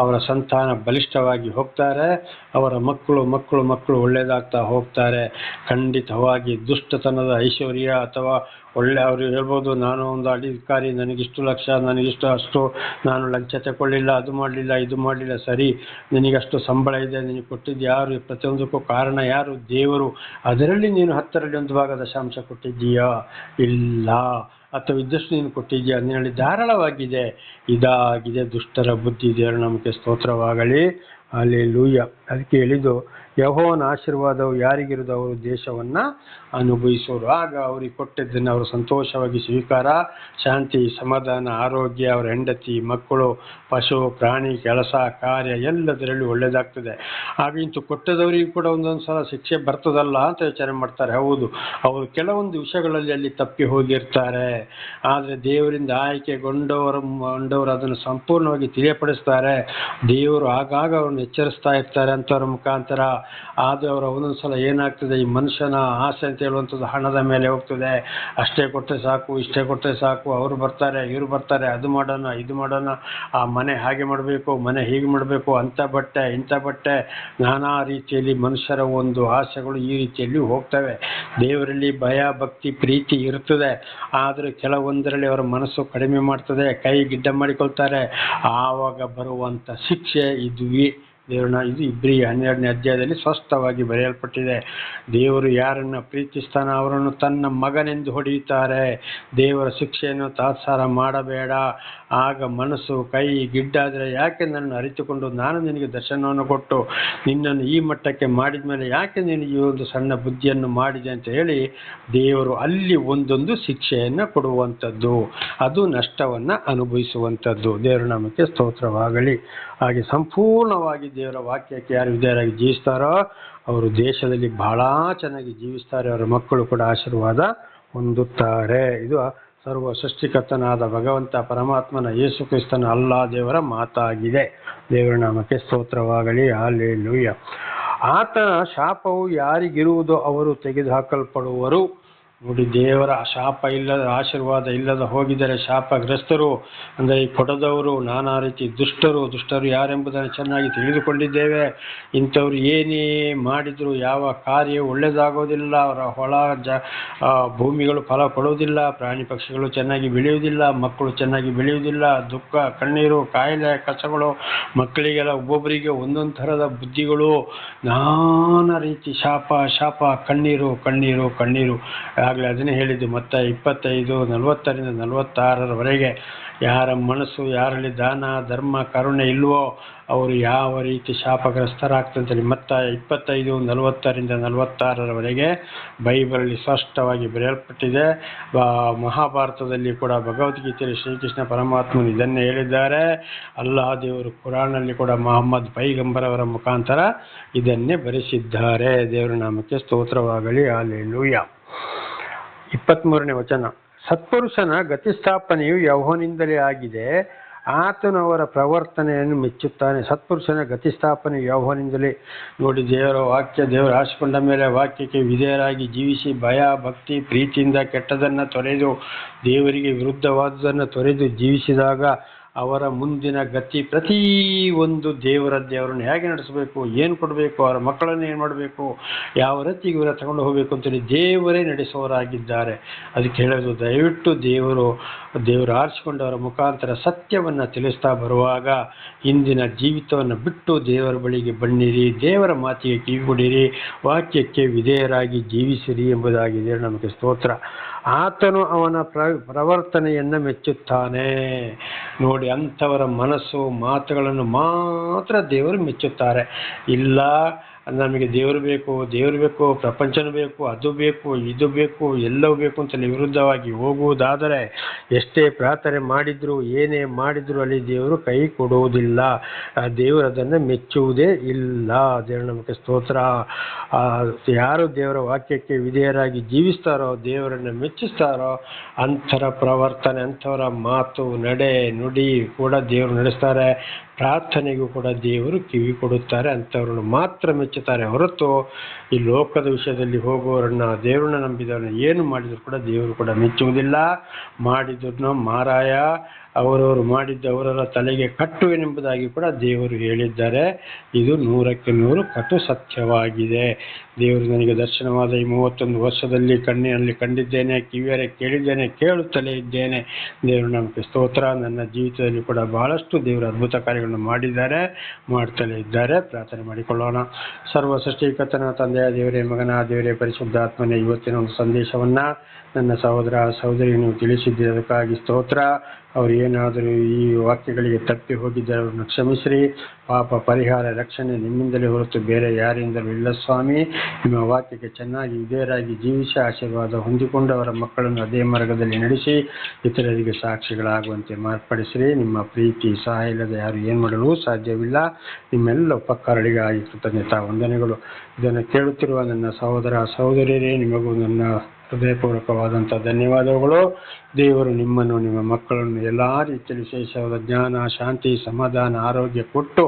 ಅವರ ಸಂತಾನ ಬಲಿಷ್ಠವಾಗಿ ಹೋಗ್ತಾರೆ. ಅವರ ಮಕ್ಕಳು ಒಳ್ಳೆಯದಾಗ್ತಾ ಹೋಗ್ತಾರೆ. ಖಂಡಿತವಾಗಿ ದುಷ್ಟತನದ ಐಶ್ವರ್ಯ ಅಥವಾ ಅವರು ಹೇಳ್ಬೋದು, ನಾನು ಒಂದು ಅಧಿಕಾರಿ, ನನಗಿಷ್ಟು ಲಕ್ಷ, ನನಗಿಷ್ಟು ಅಷ್ಟು, ನಾನು ಲಂಚ ತಗೊಳ್ಳಿಲ್ಲ, ಅದು ಮಾಡಲಿಲ್ಲ, ಇದು ಮಾಡಲಿಲ್ಲ, ಸರಿ, ನಿನಗಷ್ಟು ಸಂಬಳ ಇದೆ, ನಿನಗೆ ಕೊಟ್ಟಿದ್ದು ಯಾರು, ಪ್ರತಿಯೊಂದಕ್ಕೂ ಕಾರಣ ಯಾರು, ದೇವರು. ಅದರಲ್ಲಿ ನೀನು 10ರಲ್ಲಿ 1 ಭಾಗ ದಶಾಂಶ ಕೊಟ್ಟಿದ್ದೀಯಾ? ಇಲ್ಲ. ಅಥವಾ ಇದ್ದಷ್ಟು ನೀನು ಕೊಟ್ಟಿದ್ದೀಯಾ? ನಿನ್ನಲ್ಲಿ ಧಾರಾಳವಾಗಿದೆ. ಇದಾಗಿದೆ ದುಷ್ಟರ ಬುದ್ಧಿ. ದೇವರು ನಮಗೆ ಸ್ತೋತ್ರವಾಗಲಿ. ಹಲ್ಲೆಲೂಯಾ. ಅದಕ್ಕೆ ಹೇಳಿದ್ದು, ಯೆಹೋವನ ಆಶೀರ್ವಾದವು ಯಾರಿಗಿರುವುದು ಅವರು ದೇಶವನ್ನು ಅನುಭವಿಸೋರು. ಆಗ ಅವ್ರಿಗೆ ಕೊಟ್ಟಿದ್ದನ್ನು ಅವರು ಸಂತೋಷವಾಗಿ ಸ್ವೀಕಾರ, ಶಾಂತಿ, ಸಮಾಧಾನ, ಆರೋಗ್ಯ, ಅವರ ಹೆಂಡತಿ, ಮಕ್ಕಳು, ಪಶು, ಪ್ರಾಣಿ, ಕೆಲಸ, ಕಾರ್ಯ ಎಲ್ಲದರಲ್ಲಿ ಒಳ್ಳೆಯದಾಗ್ತದೆ. ಆಗ ಇಂತು ಕೊಟ್ಟದವರಿಗೂ ಕೂಡ ಒಂದೊಂದು ಸಲ ಶಿಕ್ಷೆ ಬರ್ತದಲ್ಲ ಅಂತ ವಿಚಾರ ಮಾಡ್ತಾರೆ. ಹೌದು, ಅವರು ಕೆಲವೊಂದು ವಿಷಯಗಳಲ್ಲಿ ಅಲ್ಲಿ ತಪ್ಪಿ ಹೋಗಿರ್ತಾರೆ. ಆದರೆ ದೇವರಿಂದ ಆಯ್ಕೆಗೊಂಡವರು ಅದನ್ನು ಸಂಪೂರ್ಣವಾಗಿ ತಿಳಿಯಪಡಿಸ್ತಾರೆ. ದೇವರು ಆಗಾಗ ಅವ್ರನ್ನ ಎಚ್ಚರಿಸ್ತಾ ಇರ್ತಾರೆ ಅಂಥವ್ರ ಮುಖಾಂತರ. ಆದರೆ ಅವರು ಒಂದೊಂದು ಸಲ ಏನಾಗ್ತದೆ, ಈ ಮನುಷ್ಯನ ಆಸೆ ಅಂತ ಹೇಳುವಂಥದ್ದು ಹಣದ ಮೇಲೆ ಹೋಗ್ತದೆ. ಅಷ್ಟೇ ಕೊಟ್ಟರೆ ಸಾಕು, ಇಷ್ಟೇ ಕೊಟ್ಟರೆ ಸಾಕು, ಅವರು ಬರ್ತಾರೆ, ಇವರು ಬರ್ತಾರೆ, ಅದು ಮಾಡೋಣ, ಇದು ಮಾಡೋಣ, ಆ ಮನೆ ಹಾಗೆ ಮಾಡಬೇಕು, ಮನೆ ಹೀಗೆ ಮಾಡಬೇಕು, ಅಂಥ ಬಟ್ಟೆ, ಇಂಥ ಬಟ್ಟೆ, ನಾನಾ ರೀತಿಯಲ್ಲಿ ಮನುಷ್ಯರ ಒಂದು ಆಸೆಗಳು ಈ ರೀತಿಯಲ್ಲಿ ಹೋಗ್ತವೆ. ದೇವರಲ್ಲಿ ಭಯ, ಭಕ್ತಿ, ಪ್ರೀತಿ ಇರ್ತದೆ. ಆದರೆ ಕೆಲವೊಂದರಲ್ಲಿ ಅವರ ಮನಸ್ಸು ಕಡಿಮೆ ಮಾಡ್ತದೆ, ಕೈ ಗಿಡ್ಡ ಮಾಡಿಕೊಳ್ತಾರೆ. ಆವಾಗ ಬರುವಂಥ ಶಿಕ್ಷೆ ಇದುವೇ. ಇದು ಇಬ್ರಿಯ 12ನೇ ಅಧ್ಯಾಯದಲ್ಲಿ ಸ್ಪಷ್ಟವಾಗಿ ಬರೆಯಲ್ಪಟ್ಟಿದೆ. ದೇವರು ಯಾರನ್ನು ಪ್ರೀತಿಸ್ತಾನೋ ಅವರನ್ನು ತನ್ನ ಮಗನೆಂದು ಹೊಡೆಯುತ್ತಾರೆ. ದೇವರ ಶಿಕ್ಷೆಯನ್ನು ತಾತ್ಸಾರ ಮಾಡಬೇಡ. ಆಗ ಮನಸ್ಸು ಕೈ ಗಿಡ್ಡಾದರೆ, ಯಾಕೆ ನನ್ನನ್ನು ಅರಿತುಕೊಂಡು ನಾನು ನಿನಗೆ ದರ್ಶನವನ್ನು ಕೊಟ್ಟು ನಿನ್ನನ್ನು ಈ ಮಟ್ಟಕ್ಕೆ ಮಾಡಿದ ಮೇಲೆ ಯಾಕೆ ನಿನಗೆ ಈ ಒಂದು ಸಣ್ಣ ಬುದ್ಧಿಯನ್ನು ಮಾಡಿದೆ ಅಂತ ಹೇಳಿ ದೇವರು ಅಲ್ಲಿ ಒಂದೊಂದು ಶಿಕ್ಷೆಯನ್ನು ಕೊಡುವಂಥದ್ದು, ಅದು ನಷ್ಟವನ್ನು ಅನುಭವಿಸುವಂಥದ್ದು. ದೇವರ ನಾಮಕ್ಕೆ ಸ್ತೋತ್ರವಾಗಲಿ. ಹಾಗೆ ಸಂಪೂರ್ಣವಾಗಿ ದೇವರ ವಾಕ್ಯಕ್ಕೆ ಯಾರು ವಿಧೇಯರಾಗಿ ಜೀವಿಸ್ತಾರೋ ಅವರು ದೇಶದಲ್ಲಿ ಬಹಳ ಚೆನ್ನಾಗಿ ಜೀವಿಸ್ತಾರೆ. ಅವರ ಮಕ್ಕಳು ಕೂಡ ಆಶೀರ್ವಾದ ಹೊಂದುತ್ತಾರೆ. ಇದು ಸರ್ವ ಸೃಷ್ಟಿಕರ್ತನಾದ ಭಗವಂತ ಪರಮಾತ್ಮನ ಯೇಸು ಕ್ರಿಸ್ತನ ಅಲ್ಲಾ ದೇವರ ಮಾತಾಗಿದೆ. ದೇವರ ನಾಮಕ್ಕೆ ಸ್ತೋತ್ರವಾಗಲಿ. ಹಲ್ಲೆಲೂಯಾ. ಆತನ ಶಾಪವು ಯಾರಿಗಿರುವುದೋ ಅವರು ತೆಗೆದುಹಾಕಲ್ಪಡುವರು. ನೋಡಿ, ದೇವರ ಶಾಪ ಇಲ್ಲದ ಆಶೀರ್ವಾದ ಇಲ್ಲದ ಹೋಗಿದರೆ ಶಾಪಗ್ರಸ್ತರು ಅಂದರೆ ಈ ಕೊಡದವರು ನಾನಾ ರೀತಿ ದುಷ್ಟರು ಯಾರೆಂಬುದನ್ನು ಚೆನ್ನಾಗಿ ತಿಳಿದುಕೊಂಡಿದ್ದೇವೆ. ಇಂಥವ್ರು ಏನೇ ಮಾಡಿದರೂ ಯಾವ ಕಾರ್ಯ ಒಳ್ಳೆಯದಾಗೋದಿಲ್ಲ. ಅವರ ಭೂಮಿಗಳು ಫಲ ಕೊಡುವುದಿಲ್ಲ, ಪ್ರಾಣಿ ಪಕ್ಷಿಗಳು ಚೆನ್ನಾಗಿ ಬೆಳೆಯುವುದಿಲ್ಲ, ಮಕ್ಕಳು ಚೆನ್ನಾಗಿ ಬೆಳೆಯುವುದಿಲ್ಲ, ದುಃಖ, ಕಣ್ಣೀರು, ಕಾಯಿಲೆ, ಕಷ್ಟಗಳು, ಮಕ್ಕಳಿಗೆಲ್ಲ ಒಬ್ಬೊಬ್ಬರಿಗೆ ಒಂದೊಂದು ಥರದ ಬುದ್ಧಿಗಳು, ನಾನಾ ರೀತಿ ಶಾಪ, ಕಣ್ಣೀರು. ಆಗಲೇ ಅದನ್ನೇ ಹೇಳಿದ್ದು. ಮತ್ತು 25:40 46 ಯಾರ ಮನಸ್ಸು, ಯಾರಲ್ಲಿ ದಾನ ಧರ್ಮ ಕರುಣೆ ಇಲ್ವೋ ಅವರು ಯಾವ ರೀತಿ ಶಾಪಗ್ರಸ್ತರಾಗ್ತಂತೇಳಿ ಮತ್ತು 25:40 ಬೈಬಲಲ್ಲಿ ಸ್ಪಷ್ಟವಾಗಿ ಬರೆಯಲ್ಪಟ್ಟಿದೆ. ಮಹಾಭಾರತದಲ್ಲಿ ಕೂಡ ಭಗವದ್ಗೀತೆಯಲ್ಲಿ ಶ್ರೀಕೃಷ್ಣ ಪರಮಾತ್ಮನು ಇದನ್ನೇ ಹೇಳಿದ್ದಾರೆ. ಅಲ್ಲಾಹ ದೇವರು ಕುರಾನಲ್ಲಿ ಕೂಡ ಮೊಹಮ್ಮದ್ ಪೈಗಂಬರವರ ಮುಖಾಂತರ ಇದನ್ನೇ ಬರೆಸಿದ್ದಾರೆ. ದೇವರ ನಾಮಕ್ಕೆ ಸ್ತೋತ್ರವಾಗಲಿ. ಹಲ್ಲೆಲೂಯಾ. 23ನೇ ವಚನ. ಸತ್ಪುರುಷನ ಗತಿಸ್ಥಾಪನೆಯು ಯೆಹೋವನಿಂದಲೇ ಆಗಿದೆ, ಆತನು ಅವರ ಪ್ರವರ್ತನೆಯನ್ನು ಮೆಚ್ಚುತ್ತಾನೆ. ಸತ್ಪುರುಷನ ಗತಿಸ್ಥಾಪನೆಯು ಯೆಹೋವನಿಂದಲೇ. ನೋಡಿ, ದೇವರ ವಾಕ್ಯ, ದೇವರು ಆರಿಸಿಕೊಂಡ ಮೇಲೆ ವಾಕ್ಯಕ್ಕೆ ವಿಧೇಯರಾಗಿ ಜೀವಿಸಿ ಭಯ ಭಕ್ತಿ ಪ್ರೀತಿಯಿಂದ ಕೆಟ್ಟದನ್ನು ತೊರೆದು ದೇವರಿಗೆ ವಿರುದ್ಧವಾದುದನ್ನು ತೊರೆದು ಜೀವಿಸಿದಾಗ ಅವರ ಮುಂದಿನ ಗತಿ ಪ್ರತಿಯೊಂದು ದೇವರದ್ದೇ. ಅವರನ್ನು ಹೇಗೆ ನಡೆಸಬೇಕು, ಏನು ಕೊಡಬೇಕು, ಅವರ ಮಕ್ಕಳನ್ನು ಏನು ಮಾಡಬೇಕು, ಯಾವ ರೀತಿಗೆ ಇವರ ತಗೊಂಡು ಹೋಗಬೇಕು ಅಂತೇಳಿ ದೇವರೇ ನಡೆಸುವವರಾಗಿದ್ದಾರೆ. ಅದಕ್ಕೆ ಹೇಳೋದು, ದಯವಿಟ್ಟು ದೇವರು ಆರಿಸಿಕೊಂಡವರ ಮುಖಾಂತರ ಸತ್ಯವನ್ನು ತಿಳಿಸ್ತಾ ಬರುವಾಗ ಇಂದಿನ ಜೀವಿತವನ್ನು ಬಿಟ್ಟು ದೇವರ ಬಳಿಗೆ ಬನ್ನಿರಿ, ದೇವರ ಮಾತಿಗೆ ಕಿವಿಗೊಡಿರಿ, ವಾಕ್ಯಕ್ಕೆ ವಿಧೇಯರಾಗಿ ಜೀವಿಸಿರಿ ಎಂಬುದಾಗಿದೆ. ನಮಗೆ ಸ್ತೋತ್ರ. ಆತನು ಅವನ ಪ್ರವರ್ತನೆಯನ್ನು ಮೆಚ್ಚುತ್ತಾನೆ. ನೋಡಿ, ಅಂಥವರ ಮನಸ್ಸು ಮಾತುಗಳನ್ನು ಮಾತ್ರ ದೇವರು ಮೆಚ್ಚುತ್ತಾರೆ. ಇಲ್ಲ ನಮಗೆ ದೇವರು ಬೇಕು, ಪ್ರಪಂಚನೂ ಬೇಕು, ಅದು ಬೇಕು, ಇದು ಬೇಕು, ಎಲ್ಲವೂ ಬೇಕು ಅಂತಲೇ ವಿರುದ್ಧವಾಗಿ ಹೋಗುವುದಾದರೆ ಎಷ್ಟೇ ಪ್ರಾರ್ಥನೆ ಮಾಡಿದ್ರು, ಏನೇ ಮಾಡಿದ್ರು ಅಲ್ಲಿ ದೇವರು ಕೈ ಕೊಡುವುದಿಲ್ಲ. ದೇವರು ಅದನ್ನು ಮೆಚ್ಚುವುದೇ ಇಲ್ಲ. ದೇವರ ನಮಗೆ ಸ್ತೋತ್ರ. ಯಾರು ದೇವರ ವಾಕ್ಯಕ್ಕೆ ವಿಧೇಯರಾಗಿ ಜೀವಿಸ್ತಾರೋ, ದೇವರನ್ನು ಮೆಚ್ಚಿಸ್ತಾರೋ, ಅಂಥರ ಪ್ರವರ್ತನೆ, ಅಂಥವರ ಮಾತು, ನಡೆ, ನುಡಿ ಕೂಡ ದೇವರು ನಡೆಸ್ತಾರೆ. ಪ್ರಾರ್ಥನೆಗೂ ಕೂಡ ದೇವರು ಕಿವಿ ಕೊಡುತ್ತಾರೆ. ಅಂಥವ್ರನ್ನು ಮಾತ್ರ ಮೆಚ್ಚುತ್ತಾರೆ ಹೊರತು ಈ ಲೋಕದ ವಿಷಯದಲ್ಲಿ ಹೋಗುವವರನ್ನ, ದೇವರನ್ನ ನಂಬಿದವರನ್ನ ಏನು ಮಾಡಿದ್ರು ಕೂಡ ದೇವರು ಕೂಡ ಮೆಚ್ಚುವುದಿಲ್ಲ. ಮಾಡಿದ್ರು ಮಾರಾಯ, ಅವರವರು ಮಾಡಿದ್ದು ಅವರವರ ತಲೆಗೆ ಕಟ್ಟುವೆನೆಂಬುದಾಗಿ ಕೂಡ ದೇವರು ಹೇಳಿದ್ದಾರೆ. ಇದು 100ಕ್ಕೆ 100 ಕಟು ಸತ್ಯವಾಗಿದೆ. ದೇವರು ನನಗೆ ದರ್ಶನವಾದ ಈ 31 ವರ್ಷದಲ್ಲಿ ಕಣ್ಣಿನಲ್ಲಿ ಕಂಡಿದ್ದೇನೆ, ಕಿವಿಯರೆ ಕೇಳಿದ್ದೇನೆ, ಕೇಳುತ್ತಲೇ ಇದ್ದೇನೆ. ದೇವರು ನಮಗೆ ಸ್ತೋತ್ರ. ನನ್ನ ಜೀವಿತದಲ್ಲಿ ಕೂಡ ಬಹಳಷ್ಟು ದೇವರು ಅದ್ಭುತ ಕಾರ್ಯಗಳನ್ನು ಮಾಡಿದ್ದಾರೆ, ಮಾಡ್ತಲೇ ಇದ್ದಾರೆ. ಪ್ರಾರ್ಥನೆ ಮಾಡಿಕೊಳ್ಳೋಣ. ಸರ್ವ ಸೃಷ್ಟಿಕರ್ತನ ತಂದೆಯ ದೇವರೇ, ಮಗನ ದೇವರೇ, ಪರಿಶುದ್ಧಾತ್ಮನೇ, ಇವತ್ತಿನ ಒಂದು ಸಂದೇಶವನ್ನು ನನ್ನ ಸಹೋದರ ಸಹೋದರಿ ನೀವು ತಿಳಿಸಿದ್ದೀರಿ, ಅದಕ್ಕಾಗಿ ಸ್ತೋತ್ರ. ಅವರು ಏನಾದರೂ ಈ ವಾಕ್ಯಗಳಿಗೆ ತಪ್ಪಿ ಹೋಗಿದ್ದರೆ ಅವರನ್ನು ಕ್ಷಮಿಸಿರಿ. ಪಾಪ ಪರಿಹಾರ ರಕ್ಷಣೆ ನಿಮ್ಮಿಂದಲೇ ಹೊರತು ಬೇರೆ ಯಾರಿಂದಲೂ ಇಲ್ಲ ಸ್ವಾಮಿ. ನಿಮ್ಮ ವಾಕ್ಯಕ್ಕೆ ಚೆನ್ನಾಗಿ ವಿಧೇಯರಾಗಿ ಜೀವಿಸಿ ಆಶೀರ್ವಾದ ಹೊಂದಿಕೊಂಡು ಅವರ ಮಕ್ಕಳನ್ನು ಅದೇ ಮಾರ್ಗದಲ್ಲಿ ನಡೆಸಿ ಇತರರಿಗೆ ಸಾಕ್ಷಿಗಳಾಗುವಂತೆ ಮಾರ್ಪಡಿಸಿರಿ. ನಿಮ್ಮ ಪ್ರೀತಿ ಸಹಾಯ ಇಲ್ಲದೆ ಯಾರು ಏನು ಮಾಡಲು ಸಾಧ್ಯವಿಲ್ಲ. ನಿಮ್ಮೆಲ್ಲ ಉಪಕಾರಗಳಿಗಾಗಿ ಕೃತಜ್ಞತಾ ವಂದನೆಗಳು. ಇದನ್ನು ಕೇಳುತ್ತಿರುವ ನನ್ನ ಸಹೋದರ ಸಹೋದರಿಯರೇ, ನಿಮಗೂ ನನ್ನ ಹೃದಯಪೂರ್ವಕವಾದಂಥ ಧನ್ಯವಾದಗಳು. ದೇವರು ನಿಮ್ಮನ್ನು, ನಿಮ್ಮ ಮಕ್ಕಳನ್ನು ಎಲ್ಲ ರೀತಿಯಲ್ಲಿ ವಿಶೇಷವಾದ ಜ್ಞಾನ, ಶಾಂತಿ, ಸಮಾಧಾನ, ಆರೋಗ್ಯ ಕೊಟ್ಟು